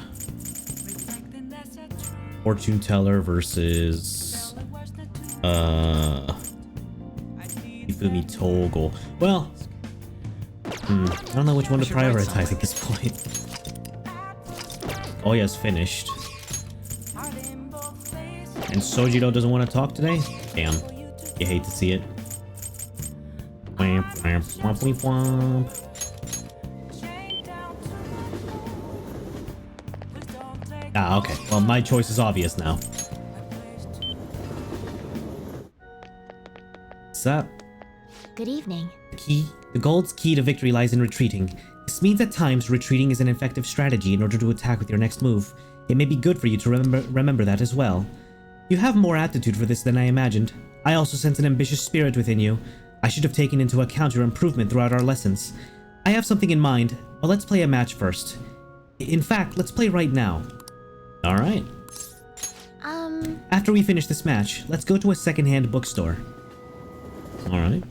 Fortune teller versus Ifumi Togo. Well, I don't know which one to prioritize at this point. Oya's finished. And Sojiro doesn't want to talk today? Damn. You hate to see it. Whamp, whamp, whamp, whamp, whamp. Ah, okay. Well, my choice is obvious now. What's up? Good evening. The gold's key to victory lies in retreating. This means at times retreating is an effective strategy in order to attack with your next move. It may be good for you to remember that as well. You have more aptitude for this than I imagined. I also sense an ambitious spirit within you. I should have taken into account your improvement throughout our lessons. I have something in mind, but let's play a match first. In fact, let's play right now. Alright. After we finish this match, let's go to a secondhand bookstore. Alright.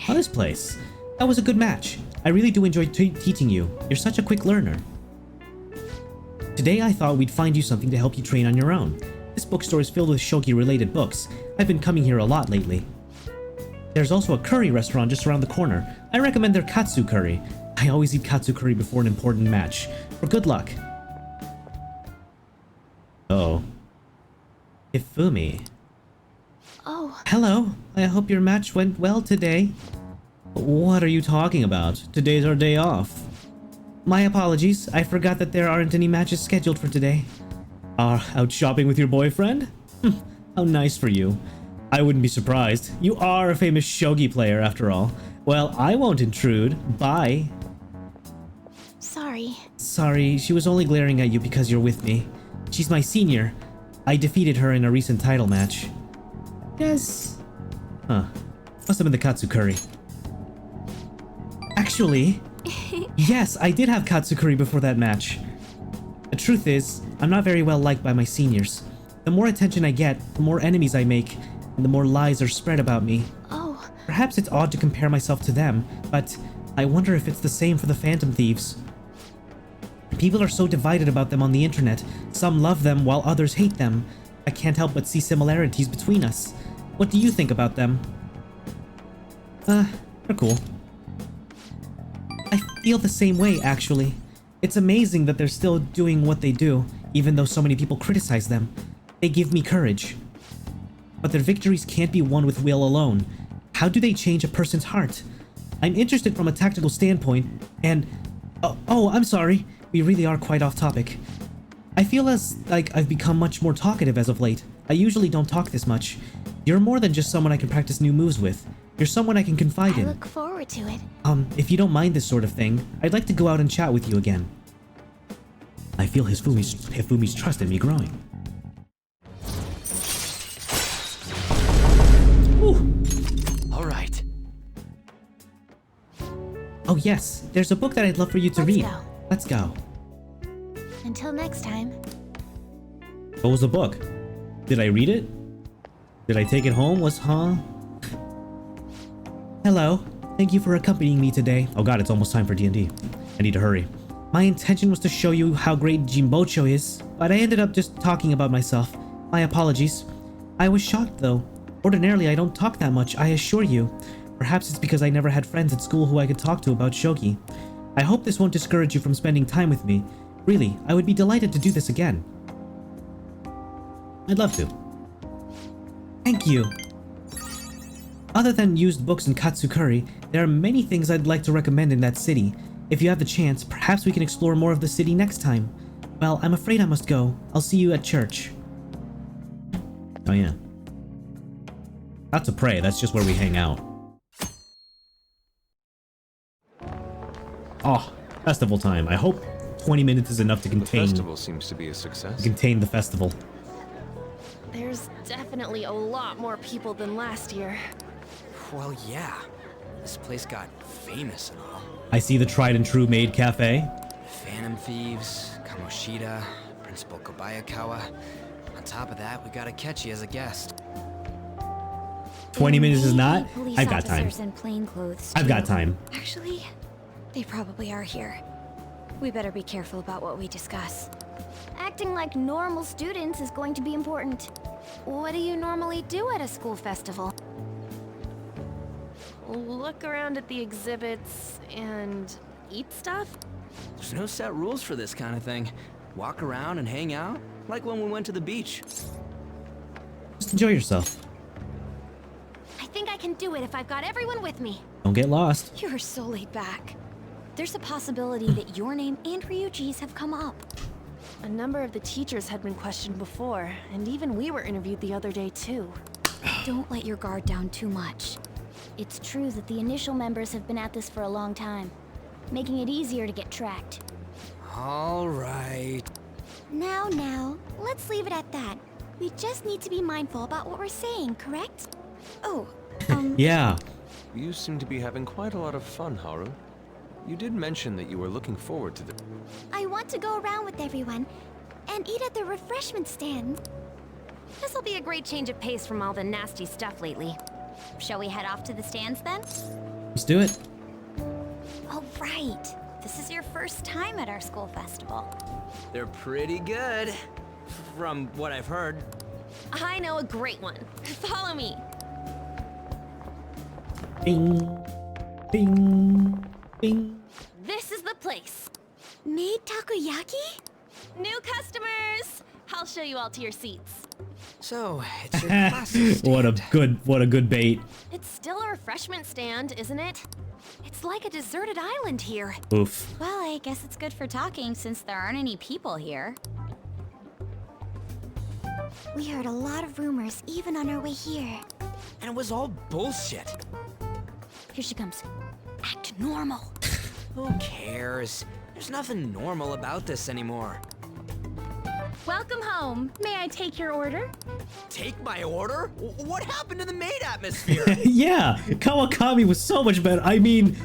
Oh, this place. That was a good match. I really do enjoy teaching you. You're such a quick learner. Today I thought we'd find you something to help you train on your own. This bookstore is filled with shogi-related books. I've been coming here a lot lately. There's also a curry restaurant just around the corner. I recommend their katsu curry. I always eat katsu curry before an important match. For good luck. Uh-oh. Ifumi. Oh. Hello. I hope your match went well today. What are you talking about? Today's our day off. My apologies. I forgot that there aren't any matches scheduled for today. Out shopping with your boyfriend? How nice for you. I wouldn't be surprised. You are a famous shogi player after all. Well, I won't intrude. Bye. Sorry. Sorry, she was only glaring at you because you're with me. She's my senior. I defeated her in a recent title match. Yes. Huh. Must have been the katsu curry. Actually, yes, I did have katsu curry before that match. The truth is, I'm not very well liked by my seniors. The more attention I get, the more enemies I make, and the more lies are spread about me. Oh. Perhaps it's odd to compare myself to them, but I wonder if it's the same for the Phantom Thieves. People are so divided about them on the internet. Some love them while others hate them. I can't help but see similarities between us. What do you think about them? They're cool. I feel the same way, actually. It's amazing that they're still doing what they do, even though so many people criticize them. They give me courage. But their victories can't be won with will alone. How do they change a person's heart? I'm interested from a tactical standpoint, and... Oh, I'm sorry. We really are quite off topic. I feel like I've become much more talkative as of late. I usually don't talk this much. You're more than just someone I can practice new moves with. You're someone I can confide in. I look forward to it. If you don't mind this sort of thing, I'd like to go out and chat with you again. I feel Hifumi's trust in me growing. Whew. All right. Oh yes, there's a book that I'd love for you to read. Let's go. Until next time. What was the book? Did I read it? Did I take it home? Hello. Thank you for accompanying me today. Oh god, it's almost time for D&D. I need to hurry. My intention was to show you how great Jinbocho is, but I ended up just talking about myself. My apologies. I was shocked though. Ordinarily, I don't talk that much, I assure you. Perhaps it's because I never had friends at school who I could talk to about shogi. I hope this won't discourage you from spending time with me. Really, I would be delighted to do this again. I'd love to. Thank you. Other than used books and Katsukuri, there are many things I'd like to recommend in that city. If you have the chance, perhaps we can explore more of the city next time. Well, I'm afraid I must go. I'll see you at church. Oh yeah. Not to pray, that's just where we hang out. Oh, festival time. I hope 20 minutes is enough to contain... The festival seems to be a success. Contain the festival. There's definitely a lot more people than last year. Well, yeah. This place got famous and all. I see the tried and true maid cafe. Phantom Thieves, Kamoshida, Principal Kobayakawa. On top of that, we got Akechi as a guest. 20 minutes is not? Police I've got time. officers in plain clothes, I've got too. time. Actually, they probably are here. We better be careful about what we discuss. Acting like normal students is going to be important. What do you normally do at a school festival? Look around at the exhibits and eat stuff? There's no set rules for this kind of thing. Walk around and hang out, like when we went to the beach. Just enjoy yourself. I think I can do it if I've got everyone with me. Don't get lost. You're so laid back. There's a possibility that your name and Ryuji's have come up. A number of the teachers had been questioned before, and even we were interviewed the other day too. Don't let your guard down too much. It's true that the initial members have been at this for a long time, making it easier to get tracked. All right. Now, let's leave it at that. We just need to be mindful about what we're saying, correct? Oh, Yeah. You seem to be having quite a lot of fun, Haru. You did mention that you were looking forward to the... I want to go around with everyone and eat at the refreshment stand. This'll be a great change of pace from all the nasty stuff lately. Shall we head off to the stands then? Let's do it. Oh, right. This is your first time at our school festival. They're pretty good, from what I've heard. I know a great one. Follow me. Bing. Bing. Bing. This is the place. Made takoyaki? New customers! I'll show you all to your seats. So, it's your classes stand. What a good bait. It's still a refreshment stand, isn't it? It's like a deserted island here. Oof. Well, I guess it's good for talking since there aren't any people here. We heard a lot of rumors even on our way here. And it was all bullshit. Here she comes. Act normal. Who cares? There's nothing normal about this anymore. Welcome home. May I take your order? Take my order? What happened to the maid atmosphere? Yeah, Kawakami was so much better. I mean...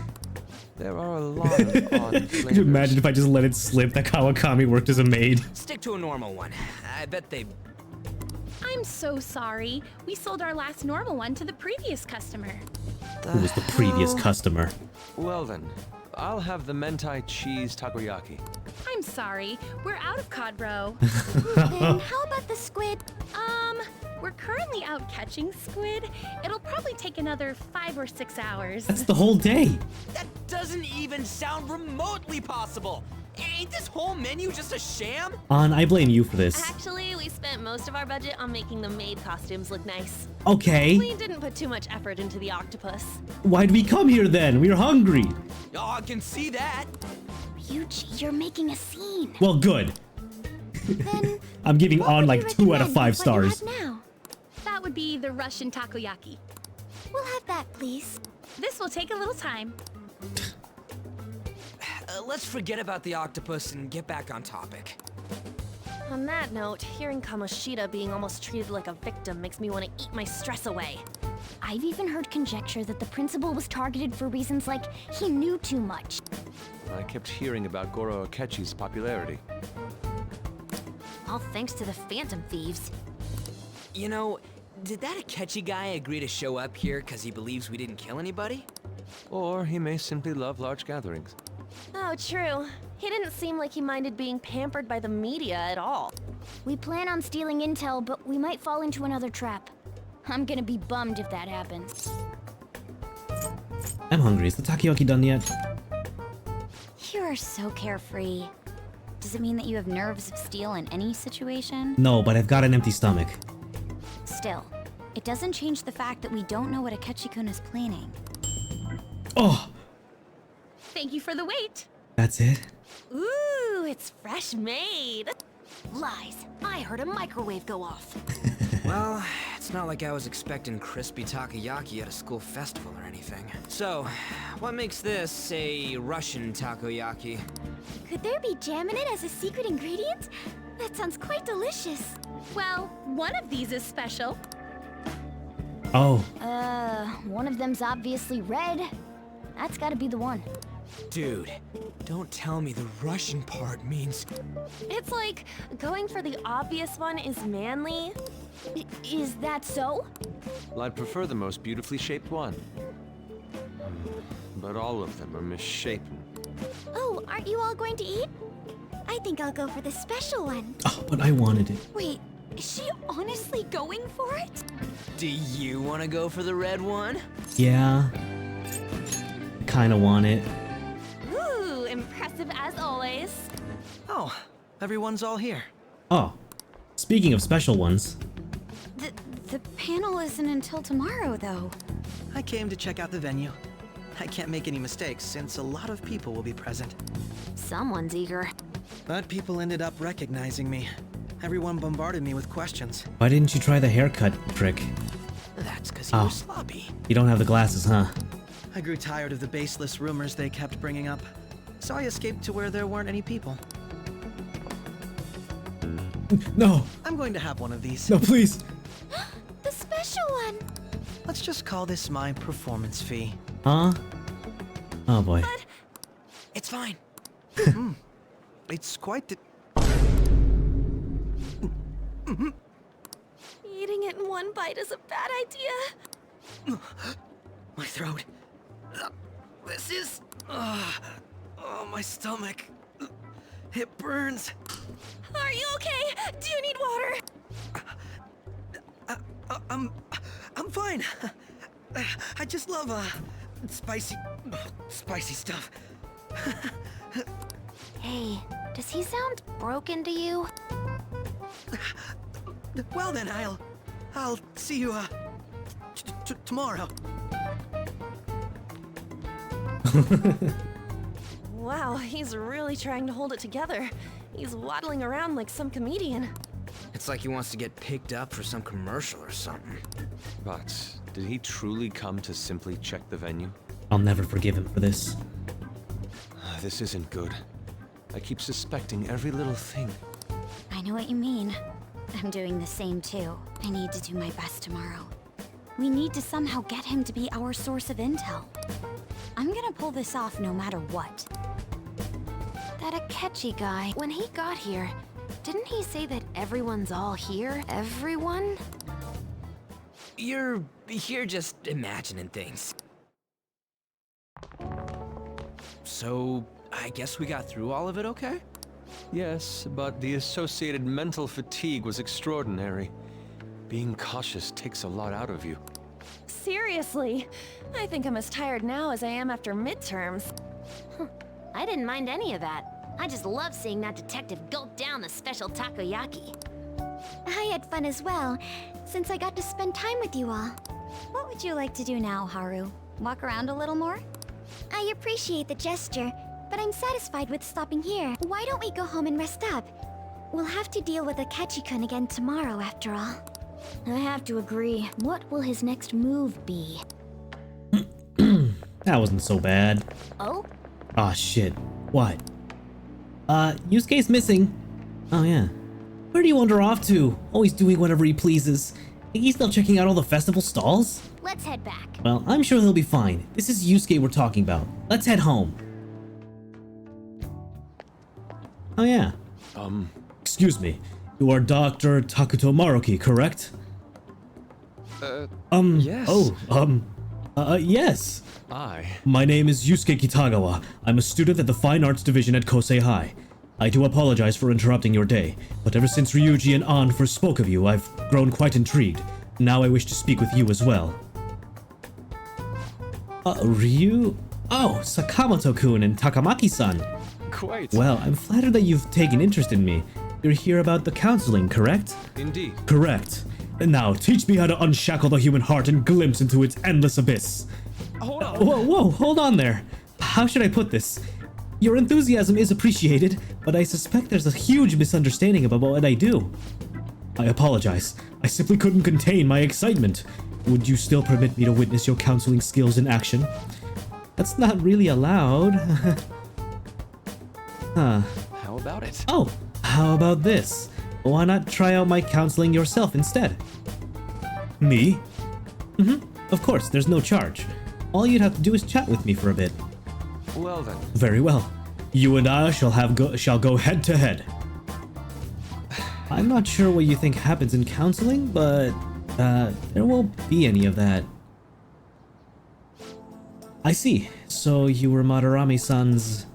There are a lot of odd flavors. Could you imagine if I just let it slip that Kawakami worked as a maid? Stick to a normal one. I bet they... I'm so sorry. We sold our last normal one to the previous customer. Who was the previous customer? Well then, I'll have the mentai cheese takoyaki. I'm sorry. We're out of cod roe. Then how about the squid? We're currently out catching squid. It'll probably take another 5 or 6 hours. That's the whole day. That doesn't even sound remotely possible. Ain't this whole menu just a sham? I blame you for this. Actually, we spent most of our budget on making the maid costumes look nice. Okay. We didn't put too much effort into the octopus. Why'd we come here then? We were hungry. Oh, I can see that. Ryuji, you're making a scene. Well, good. Then I'm giving what On would like you 2 out of recommend 5 with what you stars. have now? That would be the Russian takoyaki. We'll have that, please. This will take a little time. Let's forget about the octopus and get back on topic. On that note, hearing Kamoshida being almost treated like a victim makes me want to eat my stress away. I've even heard conjecture that the principal was targeted for reasons like he knew too much. I kept hearing about Goro Akechi's popularity. All thanks to the Phantom Thieves. You know, did that Akechi guy agree to show up here because he believes we didn't kill anybody? Or he may simply love large gatherings. Oh, true. He didn't seem like he minded being pampered by the media at all. We plan on stealing intel, but we might fall into another trap. I'm gonna be bummed if that happens. I'm hungry. Is the takoyaki done yet? You are so carefree. Does it mean that you have nerves of steel in any situation? No, but I've got an empty stomach. Still, it doesn't change the fact that we don't know what Akechi-kun is planning. Oh, Thank you for the wait. that's it? Ooh, it's fresh made. Lies. I heard a microwave go off. Well, it's not like I was expecting crispy takoyaki at a school festival or anything. So, what makes this a Russian takoyaki? Could there be jam in it as a secret ingredient? That sounds quite delicious. Well, one of these is special. Oh, One of them's obviously red. That's gotta be the one. Dude, don't tell me the Russian part means... It's like going for the obvious one is manly. Is that so? Well, I'd prefer the most beautifully shaped one. But all of them are misshapen. Oh, aren't you all going to eat? I think I'll go for the special one. oh, but I wanted it. Wait, is she honestly going for it? Do you want to go for the red one? Yeah. Kinda want it. Ooh, impressive as always. Oh, everyone's all here. Oh, speaking of special ones. The panel isn't until tomorrow, though. I came to check out the venue. I can't make any mistakes since a lot of people will be present. Someone's eager. But people ended up recognizing me. Everyone bombarded me with questions. Why didn't you try the haircut trick? That's because you were sloppy. You don't have the glasses, huh? I grew tired of the baseless rumors they kept bringing up, so I escaped to where there weren't any people. No. I'm going to have one of these. No, please. The special one! Let's just call this my performance fee. Huh? Oh boy. It's fine. It's quite the... Eating it in one bite is a bad idea. My throat. This is... oh, my stomach. It burns. Are you okay? Do you need water? I'm fine. I just love, spicy stuff. Hey, does he sound broken to you? Well then, I'll see you, tomorrow. Wow, he's really trying to hold it together. He's waddling around like some comedian. It's like he wants to get picked up for some commercial or something. But did he truly come to simply check the venue? I'll never forgive him for this. This isn't good. I keep suspecting every little thing. I know what you mean. I'm doing the same too. I need to do my best tomorrow. We need to somehow get him to be our source of intel. I'm gonna pull this off no matter what. That Akechi guy, when he got here, didn't he say that everyone's all here? Everyone? You're just imagining things. So, I guess we got through all of it okay? Yes, but the associated mental fatigue was extraordinary. Being cautious takes a lot out of you. Seriously, I think I'm as tired now as I am after midterms. I didn't mind any of that. I just love seeing that detective gulp down the special takoyaki. I had fun as well, since I got to spend time with you all. What would you like to do now, Haru? Walk around a little more? I appreciate the gesture, but I'm satisfied with stopping here. Why don't we go home and rest up? We'll have to deal with Akechi-kun again tomorrow, after all. I have to agree. What will his next move be? That wasn't so bad. Oh? Aw, shit. What? Yusuke's missing. Oh, yeah. Where do you wander off to? Always doing whatever he pleases. Think he's still checking out all the festival stalls? Let's head back. Well, I'm sure he'll be fine. This is Yusuke we're talking about. Let's head home. Oh, yeah. Excuse me. You are Dr. Takuto Maruki, correct? Yes. Yes. I. My name is Yusuke Kitagawa. I'm a student at the Fine Arts Division at Kosei High. I do apologize for interrupting your day, but ever since Ryuji and An first spoke of you, I've grown quite intrigued. Now I wish to speak with you as well. Ryu? Oh, Sakamoto-kun and Takamaki-san. Quite. Well, I'm flattered that you've taken interest in me. You're here about the counseling, correct? Indeed. Correct. And now, teach me how to unshackle the human heart and glimpse into its endless abyss. Hold on. Whoa, hold on there. How should I put this? Your enthusiasm is appreciated, but I suspect there's a huge misunderstanding about what I do. I apologize. I simply couldn't contain my excitement. Would you still permit me to witness your counseling skills in action? That's not really allowed. Huh. How about it? Oh, how about this? Why not try out my counseling yourself instead? Me? Of course, there's no charge. All you'd have to do is chat with me for a bit. Well then. Very well. You and I shall go head to head. I'm not sure what you think happens in counseling, but there won't be any of that. I see. So you were Madarame-san's...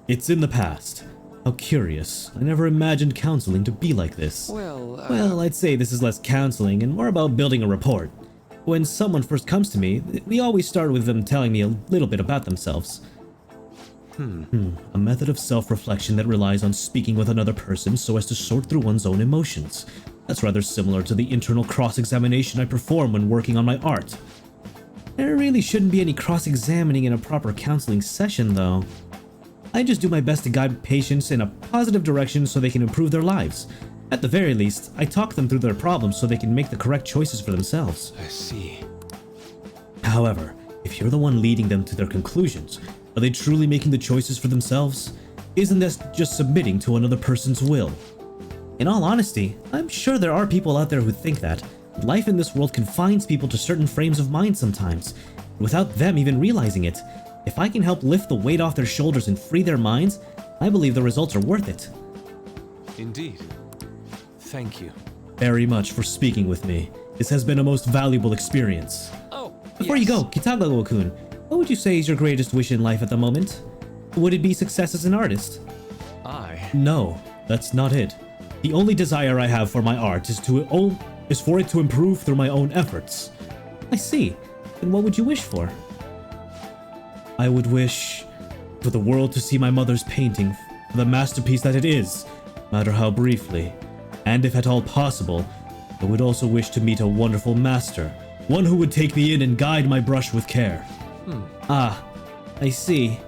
It's in the past. How curious. I never imagined counseling to be like this. Well, I'd say this is less counseling and more about building a rapport. When someone first comes to me, we always start with them telling me a little bit about themselves. A method of self-reflection that relies on speaking with another person so as to sort through one's own emotions. That's rather similar to the internal cross-examination I perform when working on my art. There really shouldn't be any cross-examining in a proper counseling session, though. I just do my best to guide patients in a positive direction so they can improve their lives. At the very least, I talk them through their problems so they can make the correct choices for themselves. I see. However, if you're the one leading them to their conclusions, are they truly making the choices for themselves? Isn't this just submitting to another person's will? In all honesty, I'm sure there are people out there who think that. Life in this world confines people to certain frames of mind sometimes, without them even realizing it. If I can help lift the weight off their shoulders and free their minds, I believe the results are worth it. Indeed. Thank you. Very much for speaking with me. This has been a most valuable experience. Oh, Before you go, Kitagawa-kun, what would you say is your greatest wish in life at the moment? Would it be success as an artist? No, that's not it. The only desire I have for my art is for it to improve through my own efforts. I see. Then what would you wish for? I would wish for the world to see my mother's painting, for the masterpiece that it is, no matter how briefly. And if at all possible, I would also wish to meet a wonderful master, one who would take me in and guide my brush with care. Ah, I see.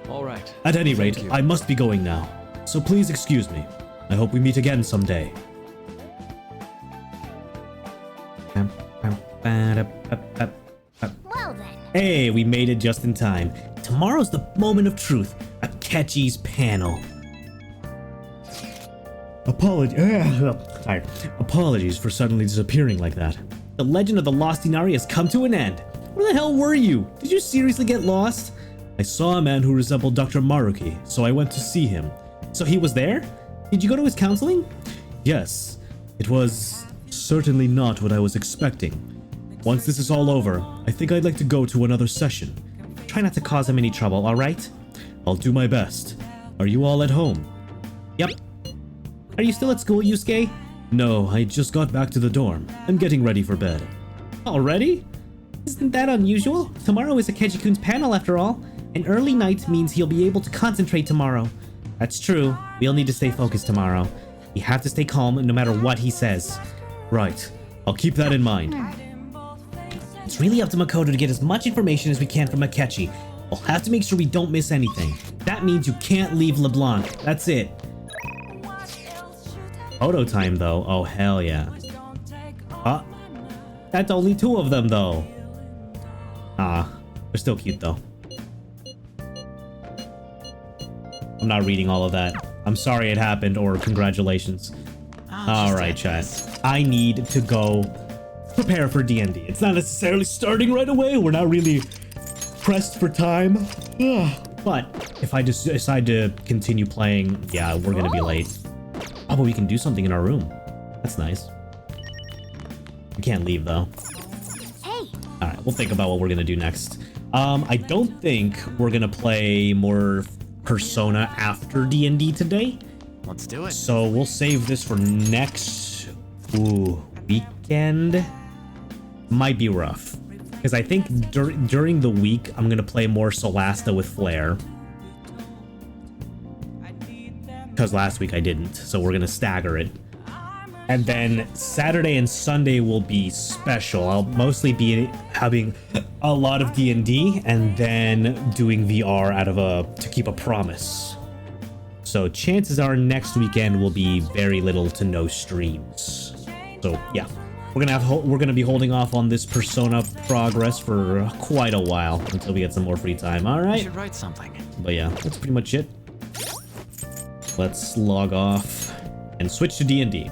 All right. At any rate, Thank you. I must be going now, so please excuse me. I hope we meet again someday. Well then. Hey, we made it just in time. Tomorrow's the moment of truth, Akechi's panel. Apologies for suddenly disappearing like that. The legend of the Lost Inari has come to an end. Where the hell were you? Did you seriously get lost? I saw a man who resembled Dr. Maruki, so I went to see him. So he was there? Did you go to his counseling? Yes. It was certainly not what I was expecting. Once this is all over, I think I'd like to go to another session. Try not to cause him any trouble, alright? I'll do my best. Are you all at home? Yep. Are you still at school, Yusuke? No, I just got back to the dorm. I'm getting ready for bed. Already? Isn't that unusual? Tomorrow is Akechi-kun's panel after all. An early night means he'll be able to concentrate tomorrow. That's true. We'll need to stay focused tomorrow. You have to stay calm no matter what he says. Right. I'll keep that in mind. It's really up to Makoto to get as much information as we can from Akechi. We'll have to make sure we don't miss anything. That means you can't leave LeBlanc. That's it. Photo time, though. Oh, hell yeah. That's only 2 of them, though. They're still cute, though. I'm not reading all of that. I'm sorry it happened, or congratulations. Alright, chat. I need to go prepare for D&D. It's not necessarily starting right away. We're not really pressed for time. But if I just decide to continue playing, yeah, we're gonna be late. Oh, but we can do something in our room. That's nice. We can't leave, though. Hey. Alright, we'll think about what we're gonna do next. I don't think we're gonna play more Persona after D&D today. Let's do it. So we'll save this for next weekend. Might be rough. Because I think during the week, I'm gonna play more Solasta with Flair. Because last week I didn't, so we're gonna stagger it. And then Saturday and Sunday will be special. I'll mostly be having a lot of D&D and then doing VR out of to keep a promise. So chances are next weekend will be very little to no streams. So yeah, we're gonna be holding off on this Persona progress for quite a while until we get some more free time. All right. I should write something. But yeah, that's pretty much it. Let's log off and switch to D&D.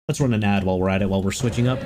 Let's run an ad while we're at it, while we're switching up.